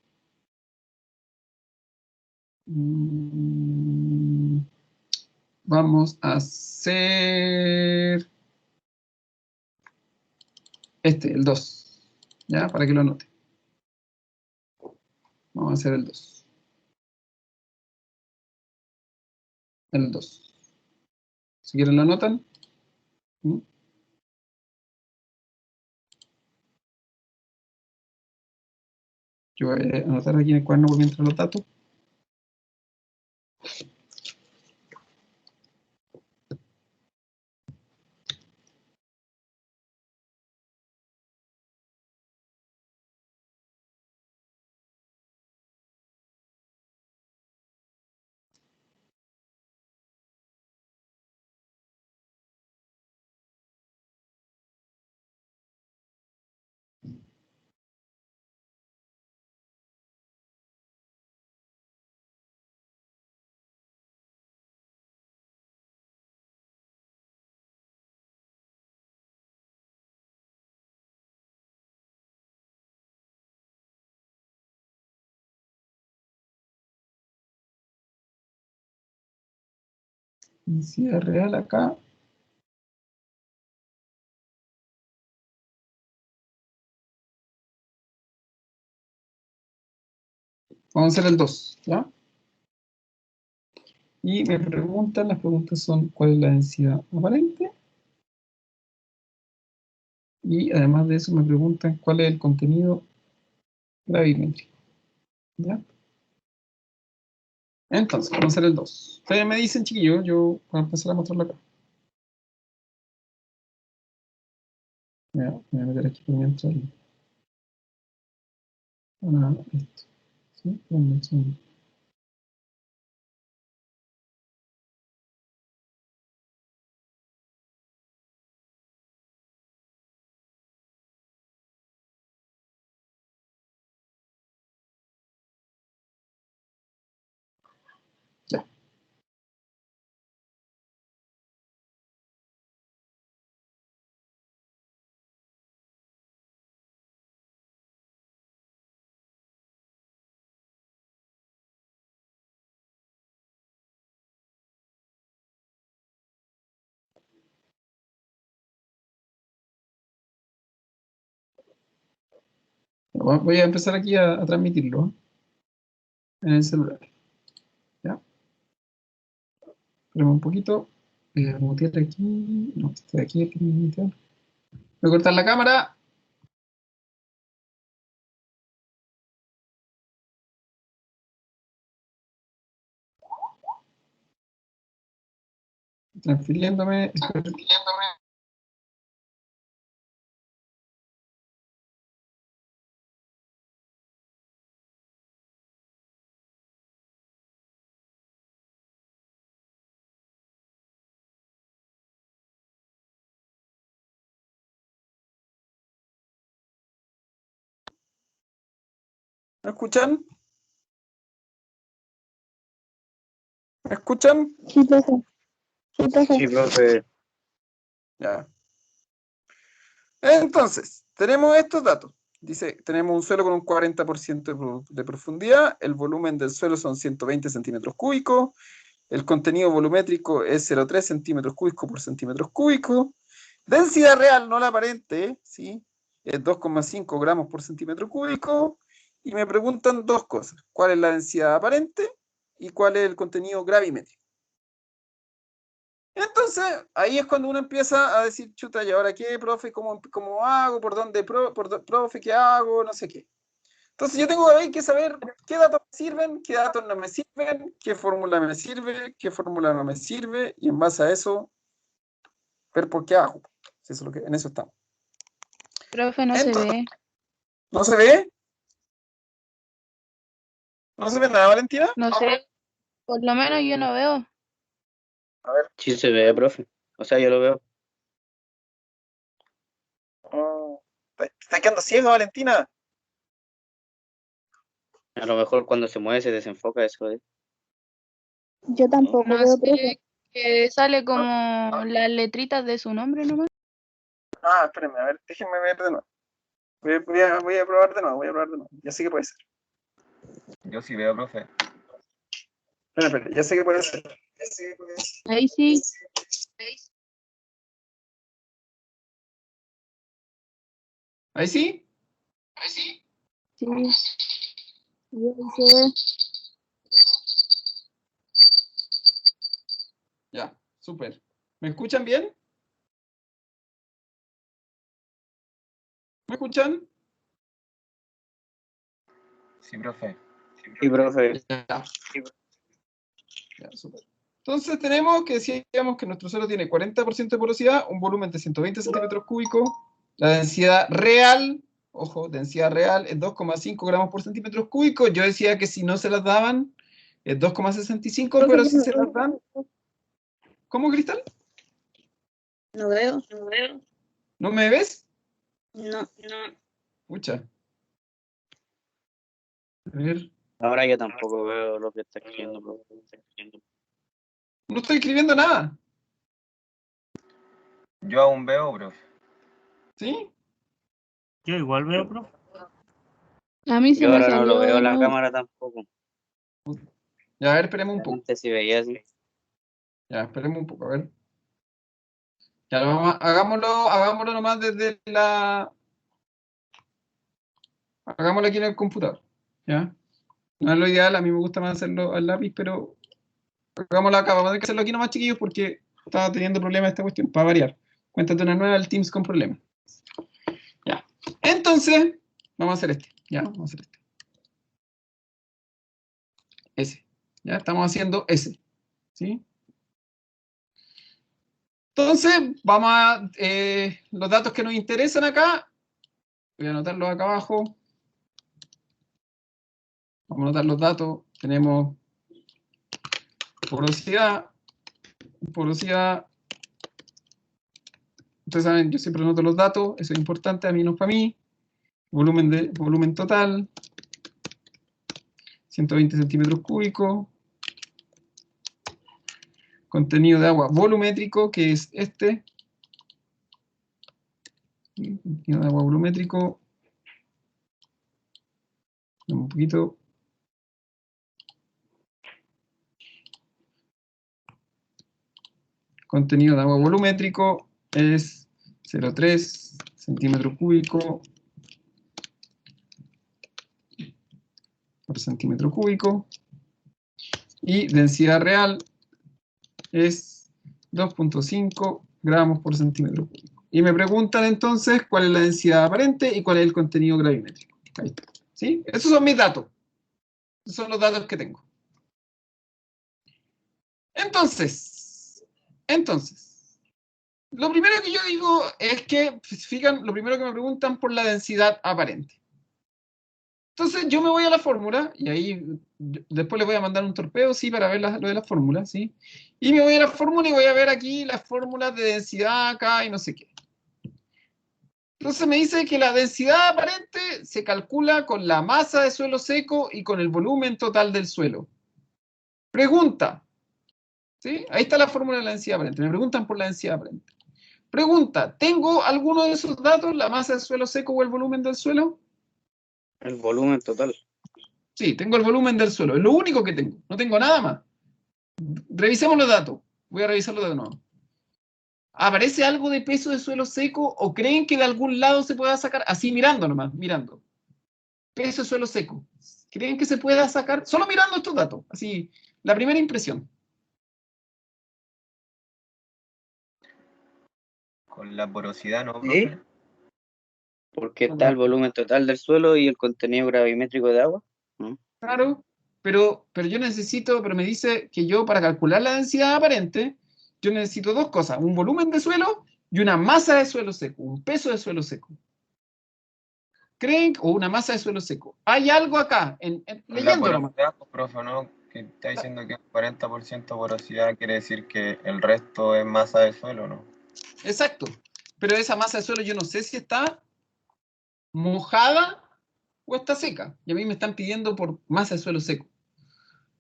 vamos a hacer... el 2. ¿Ya? Para que lo anote. Vamos a hacer el 2. El 2. Si quieren lo anotan. ¿Mm? Yo voy a anotar aquí en el cuaderno por mientras los datos. Densidad real acá. Vamos a hacer el 2, ¿ya? Y me preguntan, las preguntas son, ¿cuál es la densidad aparente? Y además de eso me preguntan, ¿cuál es el contenido gravimétrico? ¿Ya? Entonces, vamos a hacer el 2. Ustedes me dicen, chiquillos, yo voy a empezar a mostrarlo acá. Ya, voy a meter aquí por mientras esto. ¿Sí? Un segundo. Ya. Voy a empezar aquí a transmitirlo. en el celular. ¿Ya? Esperemos un poquito. Voy a mutear aquí. No, este de aquí. Voy a cortar la cámara. Transfiriéndome. ¿Me escuchan? ¿Me escuchan? Sí, profe. Sí, profe. Sí, profe. Ya. Entonces, tenemos estos datos. Dice, tenemos un suelo con un 40% de profundidad, el volumen del suelo son 120 centímetros cúbicos, el contenido volumétrico es 0,3 centímetros cúbicos por centímetros cúbicos, densidad real, no la aparente, ¿sí? Es 2,5 gramos por centímetro cúbico, y me preguntan dos cosas, ¿cuál es la densidad aparente y cuál es el contenido gravimétrico? Entonces, ahí es cuando uno empieza a decir, chuta, ¿y ahora qué, profe? ¿Cómo hago? ¿Por dónde, profe? ¿Qué hago? No sé qué. Entonces yo tengo ahí que saber qué datos me sirven, qué datos no me sirven, qué fórmula me sirve, qué fórmula no me sirve, y en base a eso, ver por qué hago. Eso es lo que, en eso estamos. Profe, no se Entonces, ve. ¿no se ve? ¿No se ve nada, Valentina? No sé. Por lo menos yo no veo. A ver. Sí se ve, profe. O sea, yo lo veo. ¿Está quedando ciega, Valentina? A lo mejor cuando se mueve se desenfoca eso, ¿eh? Yo tampoco No veo, sé, profe. Que sale como las letritas de su nombre nomás. Ah, espérenme, a ver, déjenme ver de nuevo. Voy a probar de nuevo, Ya sé que puede ser. Yo sí veo, profe. Espera, ya sé que puede ser. Ahí sí. ¿Ahí sí? Sí. Y ahí se ve. Ya, súper. ¿Me escuchan bien? ¿Me escuchan? Sí, profe. Sí, profe. Ya, súper. Entonces tenemos que decíamos que nuestro suelo tiene 40% de porosidad, un volumen de 120 centímetros cúbicos, la densidad real, ojo, densidad real es 2,5 gramos por centímetro cúbico. Yo decía que si no se las daban es 2,65, pero si se las dan... ¿Cómo, Cristal? No veo. ¿No me ves? No. Pucha. A ver. Ahora yo tampoco veo lo que está escribiendo, profe. No estoy escribiendo nada. Yo aún veo, profe. ¿Sí? Yo igual veo, profe. A mí se Yo me ahora no lo salió veo de en la nuevo. cámara tampoco. Ya, a ver, esperemos un poco. Antes sí veía así. Ya, esperemos un poco, a ver. Ya, hagámoslo nomás desde la... Hagámoslo aquí en el computador. ¿Ya? No es lo ideal, a mí me gusta más hacerlo al lápiz, pero hagámoslo acá. Vamos a tener que hacerlo aquí nomás, chiquillos, porque estaba teniendo problemas esta cuestión, para variar. Cuéntate una nueva, el Teams con problemas. Ya. Entonces, vamos a hacer este. Ya, vamos a hacer este. Ese. Ya, estamos haciendo ese. ¿Sí? Entonces, vamos a los datos que nos interesan acá. Voy a anotarlos acá abajo. Vamos a anotar los datos. Tenemos porosidad. Ustedes saben, yo siempre anoto los datos. Eso es importante, a mí no es para mí. Volumen total. 120 centímetros cúbicos. Contenido de agua volumétrico, que es este. Contenido de agua volumétrico. Un poquito. Contenido de agua volumétrico es 0,3 centímetro cúbico por centímetro cúbico. Y densidad real es 2.5 gramos por centímetro cúbico. Y me preguntan entonces cuál es la densidad aparente y cuál es el contenido gravimétrico. Ahí está. ¿Sí? Esos son mis datos. Esos son los datos que tengo. Entonces, lo primero que yo digo es que, fijan, lo primero que me preguntan por la densidad aparente. Entonces yo me voy a la fórmula, y ahí después les voy a mandar un torpeo, sí, para ver lo de la fórmula, ¿sí? Y me voy a la fórmula y voy a ver aquí las fórmulas de densidad acá y no sé qué. Entonces me dice que la densidad aparente se calcula con la masa de suelo seco y con el volumen total del suelo. Pregunta, ¿sí? Ahí está la fórmula de la densidad aparente. Me preguntan por la densidad aparente. Pregunta, ¿tengo alguno de esos datos, la masa del suelo seco o el volumen del suelo? El volumen total. Sí, tengo el volumen del suelo. Es lo único que tengo. No tengo nada más. Revisemos los datos. Voy a revisarlo de nuevo. ¿Aparece algo de peso de suelo seco o creen que de algún lado se pueda sacar? Así mirando nomás, mirando. Peso de suelo seco. ¿Creen que se pueda sacar? Solo mirando estos datos. Así, la primera impresión. Con la porosidad, ¿no, ¿Sí? profe? Porque está el volumen total del suelo y el contenido gravimétrico de agua. ¿No? Claro, pero yo necesito, pero me dice que yo para calcular la densidad aparente, yo necesito dos cosas, un volumen de suelo y una masa de suelo seco, un peso de suelo seco. ¿Creen? O una masa de suelo seco. Hay algo acá, Con la leyendo nomás. porosidad, pues, profe, ¿no? Que está diciendo que es 40% porosidad, quiere decir que el resto es masa de suelo, ¿no? Exacto. Pero esa masa de suelo yo no sé si está mojada o está seca. Y a mí me están pidiendo por masa de suelo seco.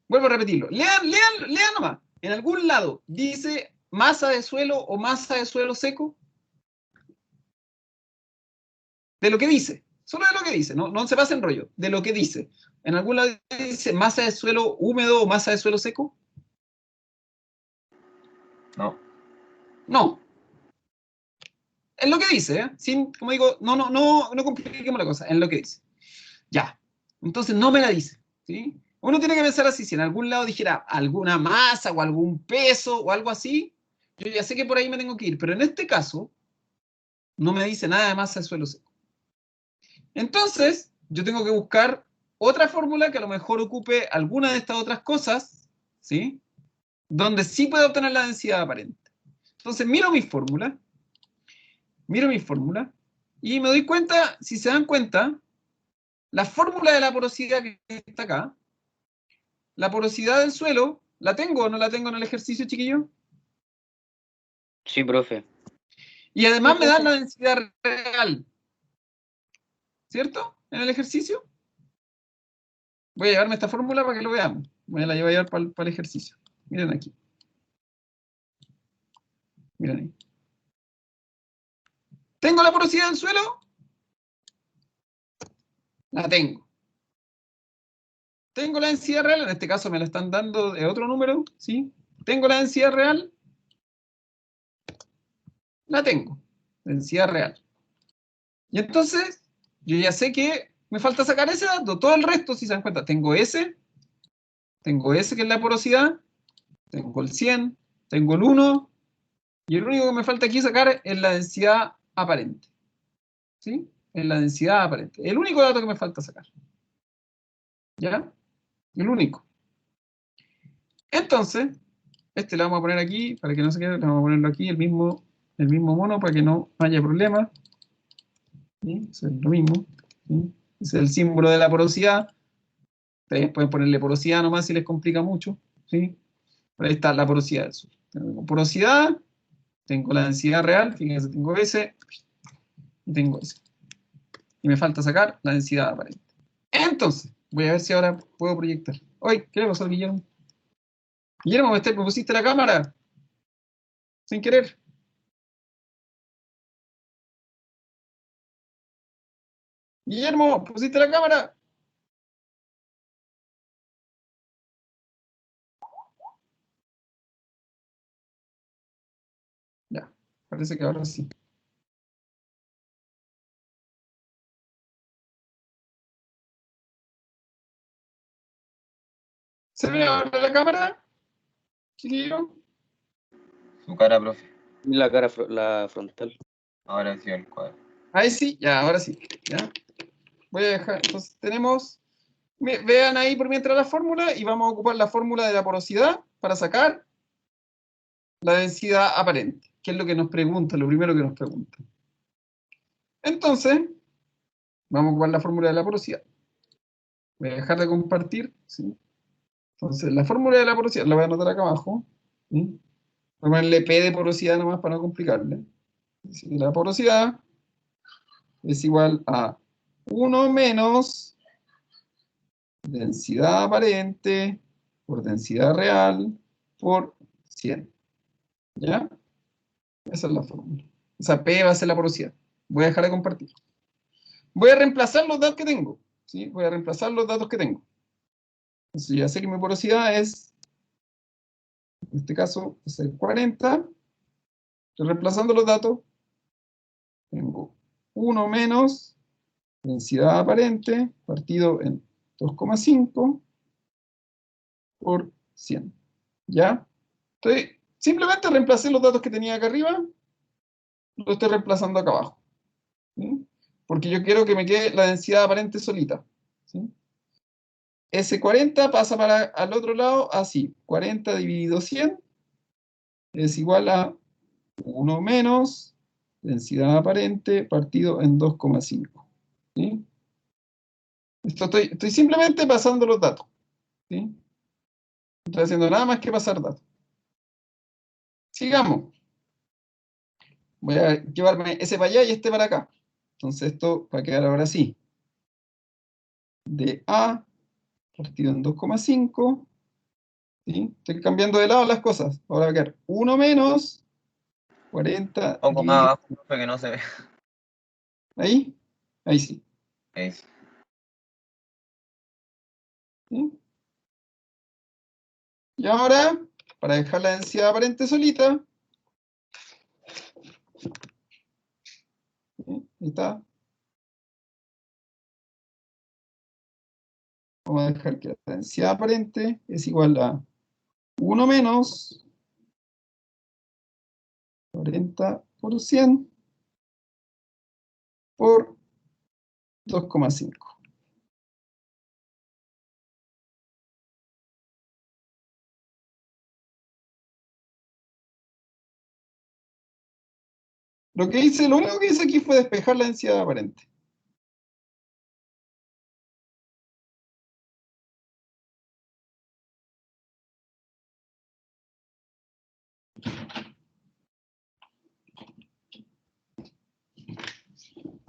Vuelvo a repetirlo. Lean nomás. En algún lado dice masa de suelo o masa de suelo seco. De lo que dice. Solo de lo que dice. No se pase en rollo. De lo que dice. En algún lado dice masa de suelo húmedo o masa de suelo seco. No. No. Es lo que dice, ¿eh? Sin, como digo, no compliquemos la cosa. Es lo que dice. Ya. Entonces no me la dice. ¿Sí? Uno tiene que pensar así. Si en algún lado dijera alguna masa o algún peso o algo así, yo ya sé que por ahí me tengo que ir. Pero en este caso, no me dice nada de masa de suelo seco. Entonces, yo tengo que buscar otra fórmula que a lo mejor ocupe alguna de estas otras cosas, ¿sí? Donde sí puedo obtener la densidad aparente. Entonces, miro mi fórmula y me doy cuenta, si se dan cuenta, la fórmula de la porosidad que está acá, la porosidad del suelo, ¿la tengo o no la tengo en el ejercicio, chiquillo? Sí, profe. Y además Sí, me dan profe. la densidad real, ¿cierto? En el ejercicio. Voy a llevarme esta fórmula para que lo veamos. Voy a la llevar para el ejercicio. Miren aquí. Miren ahí. ¿Tengo la porosidad del suelo? La tengo. ¿Tengo la densidad real? En este caso me la están dando de otro número, ¿sí? ¿Tengo la densidad real? La tengo. Densidad real. Y entonces, yo ya sé que me falta sacar ese dato. Todo el resto, si se dan cuenta, tengo ese que es la porosidad, tengo el 100, tengo el 1, y el único que me falta aquí sacar es la densidad aparente. ¿Sí? Es la densidad aparente. El único dato que me falta sacar. ¿Ya? El único. Entonces, este lo vamos a poner aquí, para que no se quede, le vamos a ponerlo aquí, el mismo mono, para que no haya problema. ¿Sí? Eso es lo mismo. ¿Sí? Ese es el símbolo de la porosidad. Ustedes pueden ponerle porosidad nomás si les complica mucho. ¿Sí? Pero ahí está la porosidad del suelo. Tengo porosidad, tengo la densidad real, fíjense, tengo ese, y tengo ese. Y me falta sacar la densidad aparente. Entonces, voy a ver si ahora puedo proyectar. Oye, ¿qué le pasó, Guillermo? Guillermo, me pusiste la cámara sin querer. Guillermo, pusiste la cámara. Ya, parece que ahora sí. ¿Se ve ahora la cámara, chiquillo? Su cara, profe. Y la cara, la frontal. Ahora sí el cuadro. Ahí sí, ya, ahora sí. ¿Ya? Voy a dejar, entonces tenemos, vean ahí por mientras la fórmula y vamos a ocupar la fórmula de la porosidad para sacar la densidad aparente, que es lo que nos pregunta, lo primero que nos pregunta. Entonces, vamos a ocupar la fórmula de la porosidad. Voy a dejar de compartir, ¿sí? Entonces, la fórmula de la porosidad la voy a anotar acá abajo, ¿sí? Voy a ponerle P de porosidad nomás para no complicarle. ¿Sí? La porosidad es igual a 1 menos densidad aparente por densidad real por 100. ¿Ya? Esa es la fórmula. O sea, P va a ser la porosidad. Voy a dejar de compartir. Voy a reemplazar los datos que tengo. ¿Sí? Voy a reemplazar los datos que tengo. Entonces ya sé que mi porosidad es, en este caso, es el 40. Estoy reemplazando los datos. Tengo 1 menos densidad aparente partido en 2,5 por 100. ¿Ya? Simplemente reemplacé los datos que tenía acá arriba, los estoy reemplazando acá abajo. ¿Sí? Porque yo quiero que me quede la densidad aparente solita. ¿Sí? Ese 40 pasa para al otro lado así. 40 dividido 100 es igual a 1 menos densidad aparente partido en 2,5. ¿Sí? Estoy simplemente pasando los datos. ¿Sí? No estoy haciendo nada más que pasar datos. Sigamos. Voy a llevarme ese para allá y este para acá. Entonces esto va a quedar ahora así. De A partido en 2,5. ¿Sí? Estoy cambiando de lado las cosas. Ahora va a quedar 1 menos 40. Un poco más abajo, profe, que no se ve. Ahí. Ahí sí. Ahí sí. ¿Sí? Y ahora, para dejar la densidad aparente solita, ¿sí? Ahí está. Vamos a dejar que la densidad aparente es igual a 1 menos 40 por 100 por 2,5. Lo único que hice aquí fue despejar la densidad aparente.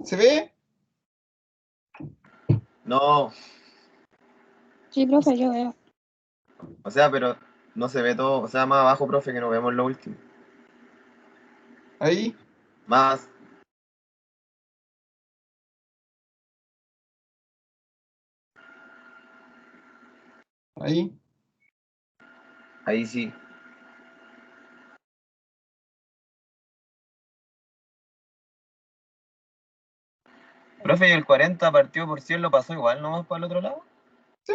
¿Se ve? No, Sí, profe, yo veo. o sea, pero no se ve todo. O sea, más abajo, profe, que no vemos lo último. Ahí. Más. Ahí. Ahí sí. Profe, ¿y el 40 partido por 100 lo pasó igual nomás para el otro lado? ¿Sí?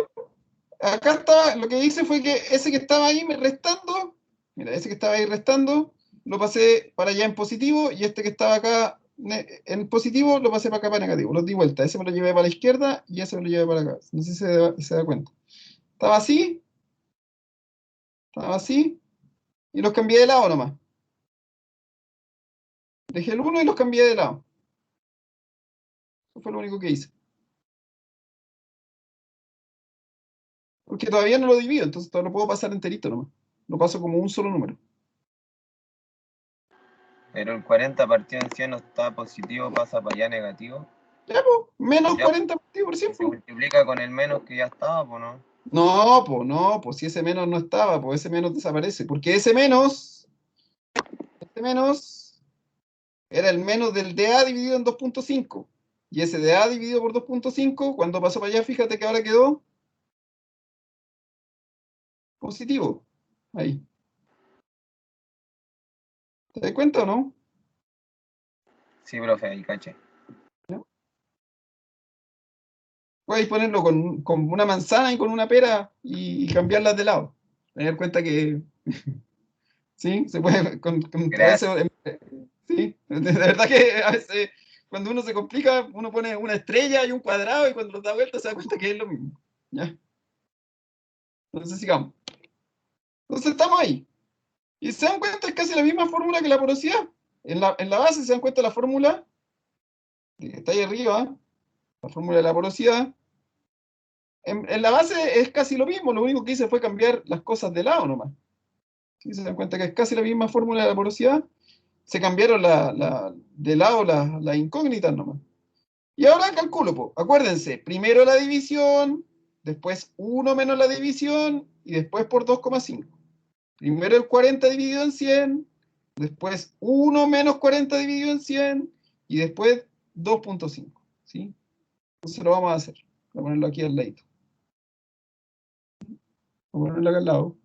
Acá estaba, lo que hice fue que ese que estaba ahí restando, mira, ese que estaba ahí restando, lo pasé para allá en positivo, y este que estaba acá en positivo, lo pasé para acá para negativo. Los di vuelta. Ese me lo llevé para la izquierda y ese me lo llevé para acá. No sé si se da cuenta. Estaba así, y los cambié de lado nomás. Dejé el uno y los cambié de lado. Eso fue lo único que hice. Porque todavía no lo divido, entonces todavía lo puedo pasar enterito nomás. Lo paso como un solo número. Pero el 40 partido en 100 no está positivo, pasa para allá negativo. Ya, pues, menos Ya, 40 por y se 100. multiplica con el menos que ya estaba, pues no. No, pues si ese menos no estaba, pues ese menos desaparece. Porque ese menos era el menos del DA dividido en 2,5. Y ese DA dividido por 2,5, cuando pasó para allá, fíjate que ahora quedó positivo. Ahí. ¿Te das cuenta o no? Sí, profe, ahí caché. Podéis ponerlo con una manzana y con una pera y cambiarlas de lado. Te das cuenta que sí, se puede a veces, sí, de verdad que a veces cuando uno se complica, uno pone una estrella y un cuadrado y cuando los da vuelta se da cuenta que es lo mismo. ¿Ya? Entonces sigamos. Entonces estamos ahí. Y se dan cuenta, es casi la misma fórmula que la porosidad. En la base se dan cuenta la fórmula que está ahí arriba, la fórmula de la porosidad. En la base es casi lo mismo, lo único que hice fue cambiar las cosas de lado nomás. ¿Sí? Se dan cuenta que es casi la misma fórmula de la porosidad. Se cambiaron de lado las incógnitas nomás. Y ahora calculo, po. Acuérdense, primero la división, después 1 menos la división y después por 2,5. Primero el 40 dividido en 100, después 1 menos 40 dividido en 100 y después 2,5. ¿Sí? Entonces lo vamos a hacer. Voy a ponerlo aquí al ladito. Voy a ponerlo acá al lado.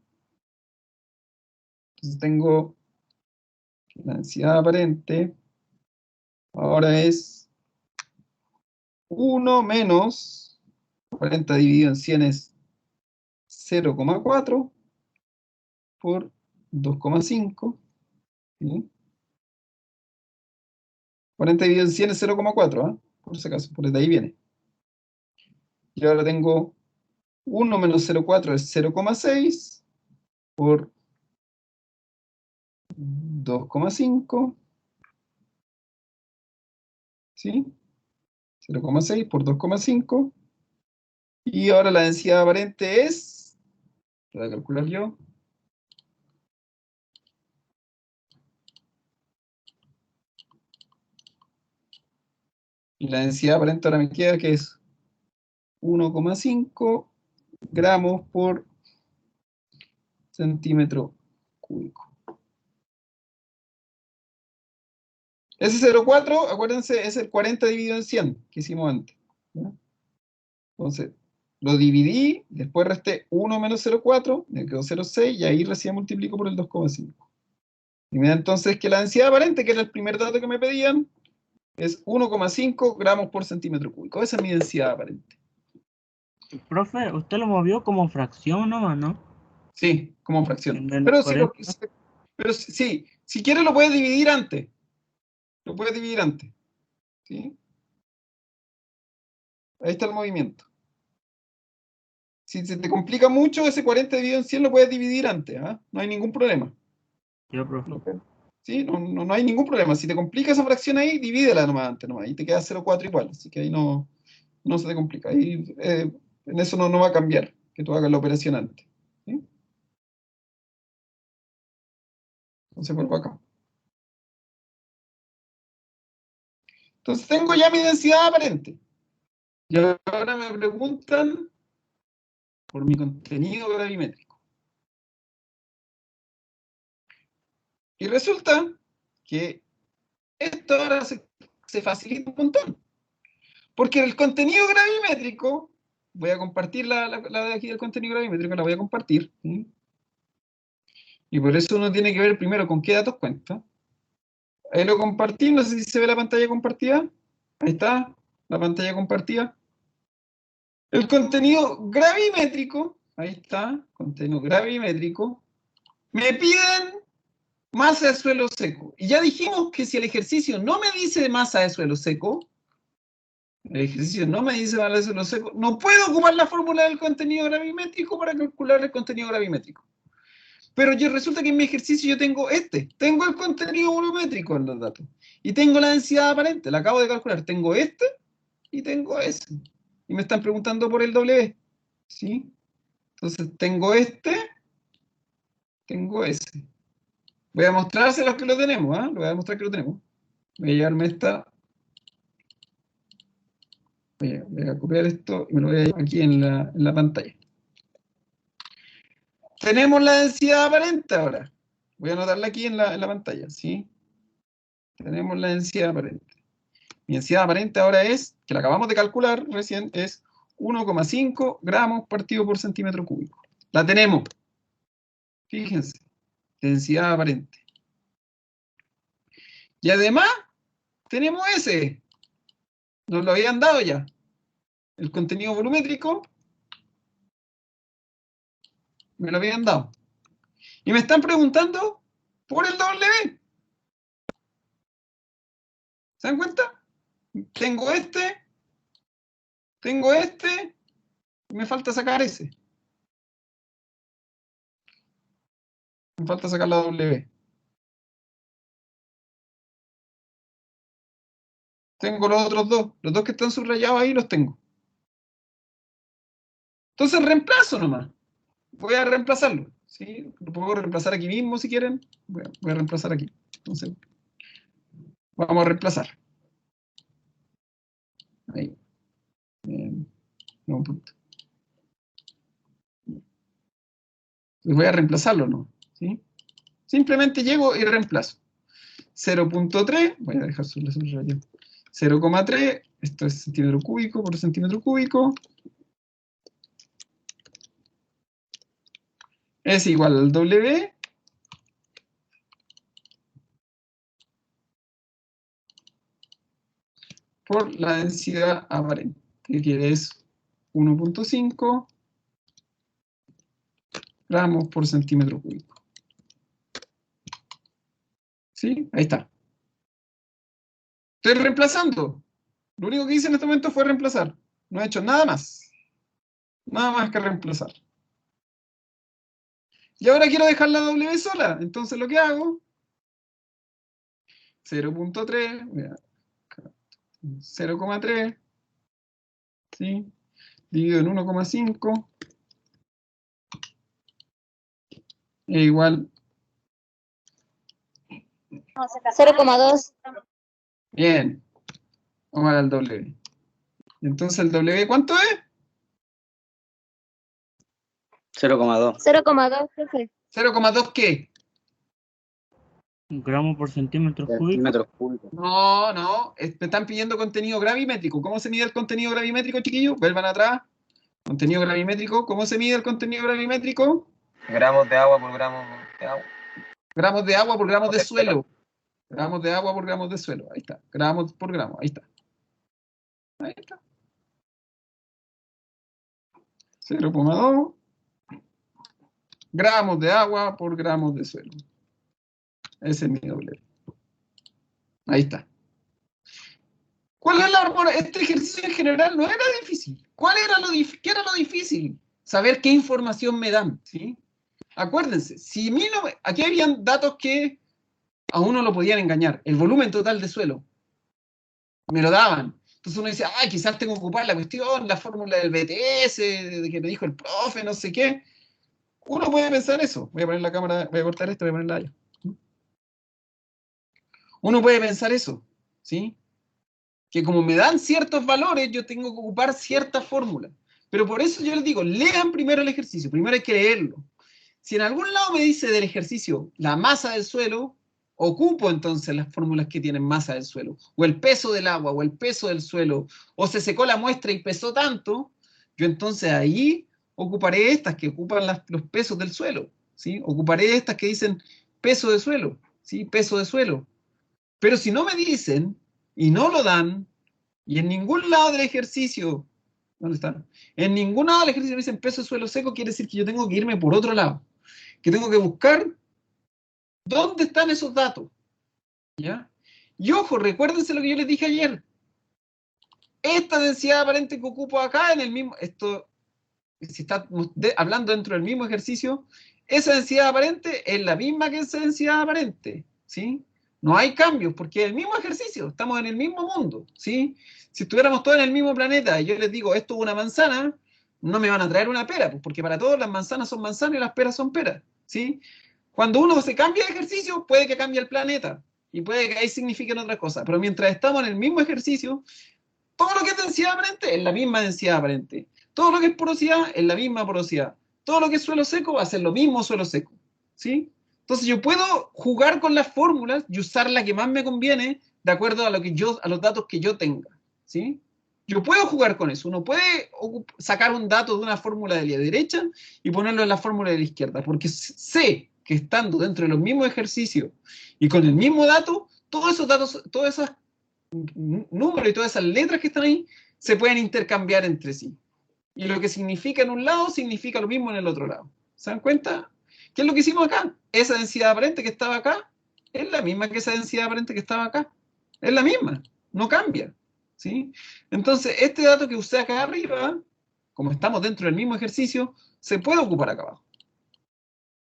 Entonces tengo la densidad aparente. Ahora es 1 menos 40 dividido en 100 es 0,4 por 2,5. ¿Sí? 40 dividido en 100 es 0,4, ¿eh? Por si acaso, por de ahí viene. Y ahora tengo 1 menos 0,4 es 0,6 por 2,5. ¿Sí? 0,6 por 2,5. Y ahora la densidad aparente es, voy a calcular yo, y la densidad aparente ahora me queda que es 1,5 gramos por centímetro cúbico. Ese 0,4, acuérdense, es el 40 dividido en 100 que hicimos antes. ¿Ya? Entonces, lo dividí, después resté 1 menos 0,4, me quedó 0,6 y ahí recién multiplico por el 2,5. Y me da entonces que la densidad aparente, que era el primer dato que me pedían, es 1,5 gramos por centímetro cúbico. Esa es mi densidad aparente. Profe, usted lo movió como fracción nomás, ¿no? Sí, como fracción. Menos Pero, 40. sí, si quieres lo puedes dividir antes. Lo puedes dividir antes. ¿Sí? Ahí está el movimiento. Si se te complica mucho, ese 40 dividido en 100 lo puedes dividir antes. ¿Ah? No hay ningún problema. Yo, profe. ¿Sí? No hay ningún problema. Si te complica esa fracción ahí, divídela nomás antes. Nomás. Ahí te queda 0,4 igual. Así que ahí no se te complica. Ahí, en eso no va a cambiar que tú hagas la operación antes. ¿Sí? Entonces vuelvo acá. Entonces tengo ya mi densidad aparente. Y ahora me preguntan por mi contenido gravimétrico. Y resulta que esto ahora se facilita un montón. Porque el contenido gravimétrico, voy a compartir la de aquí del contenido gravimétrico, la voy a compartir. ¿Sí? Y por eso uno tiene que ver primero con qué datos cuenta. Ahí lo compartí, no sé si se ve la pantalla compartida. Ahí está, la pantalla compartida. El contenido gravimétrico, ahí está, contenido gravimétrico. Me piden masa de suelo seco. Y ya dijimos que si el ejercicio no me dice masa de suelo seco, el ejercicio no me dice masa de suelo seco, no puedo ocupar la fórmula del contenido gravimétrico para calcular el contenido gravimétrico. Pero resulta que en mi ejercicio yo tengo tengo el contenido volumétrico en los datos. Y tengo la densidad aparente, la acabo de calcular. Tengo y tengo ese. Y me están preguntando por el W. ¿Sí? Entonces tengo tengo ese. Voy a mostrárselos que lo tenemos, ¿eh? Lo voy a mostrar que lo tenemos. Voy a llevarme esta. Voy a copiar esto y me lo voy a llevar aquí en la pantalla. Tenemos la densidad aparente ahora. Voy a anotarla aquí en la pantalla, ¿sí? Tenemos la densidad aparente. Mi densidad aparente ahora es, que la acabamos de calcular recién, es 1,5 gramos partido por centímetro cúbico. La tenemos. Fíjense, densidad aparente. Y además, tenemos ese. Nos lo habían dado ya. el contenido volumétrico, me lo habían dado. Y me están preguntando por el W. ¿Se dan cuenta? Tengo este, y me falta sacar ese. Me falta sacar la W. Tengo los otros dos que están subrayados ahí los tengo. Entonces reemplazo nomás. Voy a reemplazarlo. ¿Sí? Lo puedo reemplazar aquí mismo si quieren. Voy a reemplazar aquí. Entonces, vamos a reemplazar. Ahí. No, punto. Voy a reemplazarlo, ¿no? ¿Sí? Simplemente llego y reemplazo. 0.3, voy a dejar solo subrayado. 0,3, esto es centímetro cúbico por centímetro cúbico. Es igual al W por la densidad aparente, que quiere es 1.5 gramos por centímetro cúbico. ¿Sí? Ahí está. Estoy reemplazando. Lo único que hice en este momento fue reemplazar. No he hecho nada más. Nada más que reemplazar. Y ahora quiero dejar la W sola. Entonces lo que hago, 0.3, 0,3, ¿sí? Dividido en 1,5 es igual 0,2. Bien. Vamos al W. Entonces el W, ¿cuánto es? 0,2. 0,2, profe. 0,2 ¿qué? Gramos por centímetro cúbico. Centímetros cúbicos. No, no. Me están pidiendo contenido gravimétrico. ¿Cómo se mide el contenido gravimétrico, chiquillos? Vuelvan atrás. Contenido gravimétrico. ¿Cómo se mide el contenido gravimétrico? Gramos de agua por gramos de agua. Gramos de agua por gramos de suelo. Gramos de agua por gramos de suelo. Ahí está. Gramos por gramos. Ahí está. Ahí está. 0,2 gramos de agua por gramos de suelo. Ese es mi W. Ahí está. ¿Cuál es la fórmula? Este ejercicio en general no era difícil. ¿Qué era lo difícil? Saber qué información me dan, ¿sí? Acuérdense, si aquí habían datos que a uno lo podían engañar. El volumen total de suelo. Me lo daban. Entonces uno dice, ay, quizás tengo que ocupar la cuestión, la fórmula del BTS, de que me dijo el profe, no sé qué. Uno puede pensar eso. Voy a poner la cámara, voy a cortar esto, voy a ponerla allá. Uno puede pensar eso, ¿sí? Que como me dan ciertos valores, yo tengo que ocupar cierta fórmula. Pero por eso yo les digo, lean primero el ejercicio, primero hay que leerlo. Si en algún lado me dice del ejercicio la masa del suelo, ocupo entonces las fórmulas que tienen masa del suelo, o el peso del agua, o el peso del suelo, o se secó la muestra y pesó tanto, yo entonces ahí ocuparé estas que ocupan los pesos del suelo, ¿sí? Ocuparé estas que dicen peso de suelo, ¿sí? Peso de suelo. Pero si no me dicen, y no lo dan, y en ningún lado del ejercicio, ¿dónde están? En ningún lado del ejercicio me dicen peso de suelo seco, quiere decir que yo tengo que irme por otro lado, que tengo que buscar dónde están esos datos, ¿ya? Y ojo, recuérdense lo que yo les dije ayer. Esta densidad aparente que ocupo acá en el mismo, esto, si está hablando dentro del mismo ejercicio, esa densidad aparente es la misma que esa densidad aparente, ¿sí? No hay cambios, porque es el mismo ejercicio, estamos en el mismo mundo, ¿sí? Si estuviéramos todos en el mismo planeta y yo les digo, esto es una manzana, no me van a traer una pera, pues, porque para todos las manzanas son manzanas y las peras son peras, ¿sí? Cuando uno se cambia de ejercicio, puede que cambie el planeta, y puede que ahí signifiquen otras cosas, pero mientras estamos en el mismo ejercicio, todo lo que es densidad aparente es la misma densidad aparente, todo lo que es porosidad es la misma porosidad, todo lo que es suelo seco va a ser lo mismo suelo seco, ¿sí? Entonces yo puedo jugar con las fórmulas y usar la que más me conviene de acuerdo a los datos que yo tenga, ¿sí? Yo puedo jugar con eso. Uno puede sacar un dato de una fórmula de la derecha y ponerlo en la fórmula de la izquierda, porque sé que estando dentro de los mismos ejercicios y con el mismo dato, todos esos datos, todos esos números y todas esas letras que están ahí, se pueden intercambiar entre sí. Y lo que significa en un lado, significa lo mismo en el otro lado. ¿Se dan cuenta? ¿Qué es lo que hicimos acá? Esa densidad aparente que estaba acá es la misma que esa densidad aparente que estaba acá. Es la misma, no cambia. ¿Sí? Entonces, este dato que usé acá arriba, como estamos dentro del mismo ejercicio, se puede ocupar acá abajo.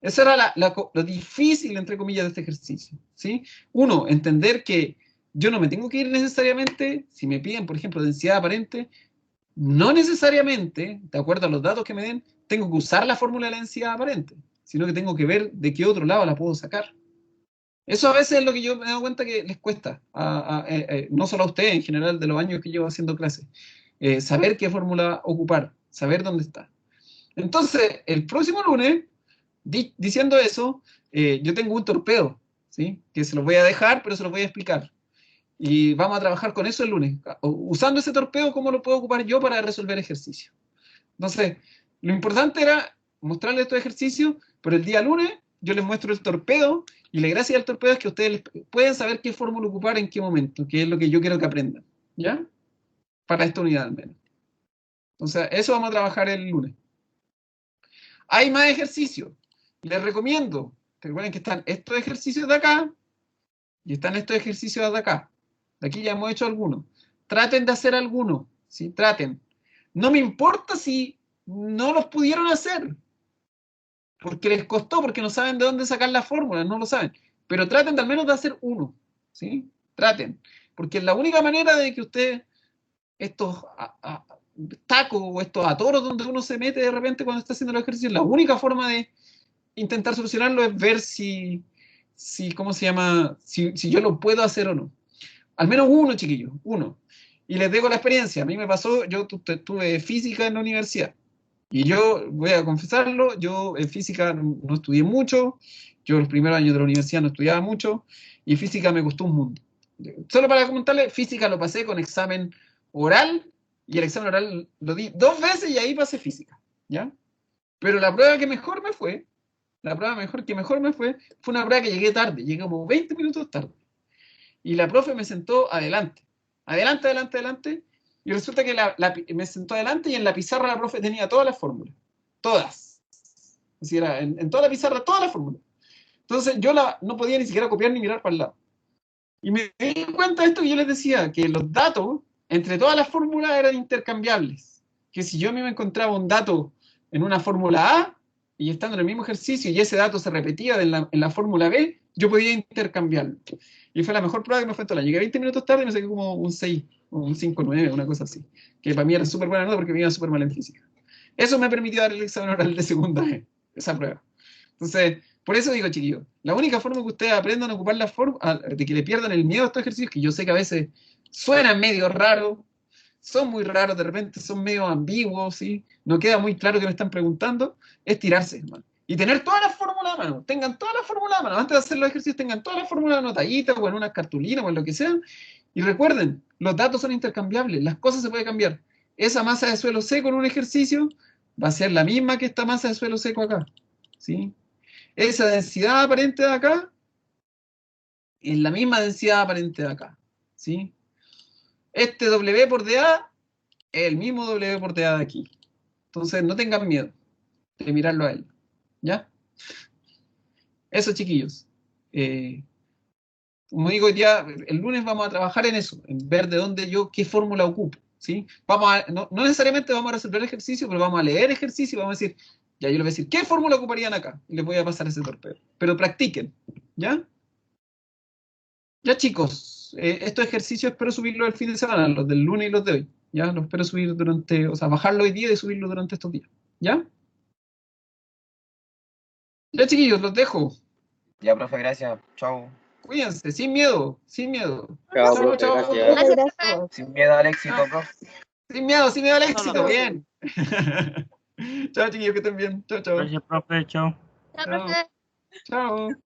Eso era lo difícil, entre comillas, de este ejercicio. ¿Sí? Uno, entender que yo no me tengo que ir necesariamente, si me piden, por ejemplo, densidad aparente, no necesariamente, de acuerdo a los datos que me den, tengo que usar la fórmula de la densidad aparente, sino que tengo que ver de qué otro lado la puedo sacar. Eso a veces es lo que yo me he dado cuenta que les cuesta, no solo a ustedes, en general, de los años que llevo haciendo clases, saber qué fórmula ocupar, saber dónde está. Entonces, el próximo lunes, diciendo eso, yo tengo un torpedo, ¿sí? Que se los voy a dejar, pero se los voy a explicar. Y vamos a trabajar con eso el lunes. Usando ese torpedo, ¿cómo lo puedo ocupar yo para resolver ejercicios? Entonces, lo importante era mostrarles estos ejercicios, pero el día lunes yo les muestro el torpedo, y la gracia del torpedo es que ustedes pueden saber qué fórmula ocupar en qué momento, que es lo que yo quiero que aprendan, ¿ya? Para esta unidad al menos. Entonces, eso vamos a trabajar el lunes. Hay más ejercicios. Les recomiendo, recuerden que están estos ejercicios de acá, y están estos ejercicios de acá. De aquí ya hemos hecho algunos. Traten de hacer algunos, ¿sí? Traten. No me importa si no los pudieron hacer, porque les costó, porque no saben de dónde sacar la fórmula, no lo saben. Pero traten de al menos de hacer uno, ¿sí? Traten. Porque es la única manera de que ustedes, estos tacos o estos atoros donde uno se mete de repente cuando está haciendo los ejercicios, la única forma de intentar solucionarlo es ver si ¿cómo se llama? Si yo lo puedo hacer o no. Al menos uno, chiquillos, uno. Y les dejo la experiencia. A mí me pasó, yo tuve física en la universidad. Y yo, voy a confesarlo, yo en física no estudié mucho. Yo los primeros años de la universidad no estudiaba mucho. Y física me costó un mundo. Solo para comentarles, física lo pasé con examen oral. Y el examen oral lo di 2 veces y ahí pasé física. ¿Ya? Pero la prueba que mejor me fue, fue una prueba que llegué tarde. Llegué como 20 minutos tarde. Y la profe me sentó adelante. Adelante. Y resulta que me sentó adelante y en la pizarra la profe tenía todas las fórmulas. Todas. Así era, en toda la pizarra, todas las fórmulas. Entonces yo no podía ni siquiera copiar ni mirar para el lado. Y me di cuenta de esto que yo les decía, que los datos entre todas las fórmulas eran intercambiables. Que si yo a mí me encontraba un dato en una fórmula A y estando en el mismo ejercicio y ese dato se repetía en la fórmula B, yo podía intercambiarlo. Y fue la mejor prueba que me fue en todo el año. Llegué 20 minutos tarde y me saqué como un 6 o un 5,9, una cosa así. Que para mí era súper buena nota porque me iba súper mal en física. Eso me permitió dar el examen oral de segunda vez, esa prueba. Entonces, por eso digo, chiquillos, la única forma que ustedes aprendan a ocupar la forma, de que le pierdan el miedo a estos ejercicios, que yo sé que a veces suenan medio raros, son muy raros, de repente son medio ambiguos, ¿sí? No queda muy claro que me están preguntando, es tirarse, hermano. Y tener todas las fórmulas a mano, tengan todas las fórmulas a mano, antes de hacer los ejercicios tengan todas las fórmulas anotaditas o en una cartulina o en lo que sea, y recuerden, los datos son intercambiables, las cosas se pueden cambiar. Esa masa de suelo seco en un ejercicio va a ser la misma que esta masa de suelo seco acá, ¿sí? Esa densidad aparente de acá es la misma densidad aparente de acá, ¿sí? Este W por DA es el mismo W por DA de aquí. Entonces no tengan miedo de mirarlo a él, ¿ya? Eso, chiquillos. Como digo, ya el lunes vamos a trabajar en eso, en ver de dónde qué fórmula ocupo, ¿sí? No necesariamente vamos a resolver el ejercicio, pero vamos a leer ejercicio y vamos a decir, ya yo les voy a decir, ¿qué fórmula ocuparían acá? Y les voy a pasar ese torpedo. Pero practiquen, ¿ya? Ya, chicos, estos ejercicios espero subirlos el fin de semana, los del lunes y los de hoy, ¿ya? Los espero subir bajarlo hoy día y subirlo durante estos días, ¿ya? Ya, chiquillos, los dejo. Ya, profe, gracias. Chau. Cuídense, sin miedo, sin miedo. Chao, Chao, profe, chao. gracias. Gracias, profe. Sin miedo al éxito, profe. Sin miedo al éxito, no. bien. Chao, chiquillos, que estén bien. Chao, chao. Gracias, profe. Chao. Chao, Chao. profe. Chao.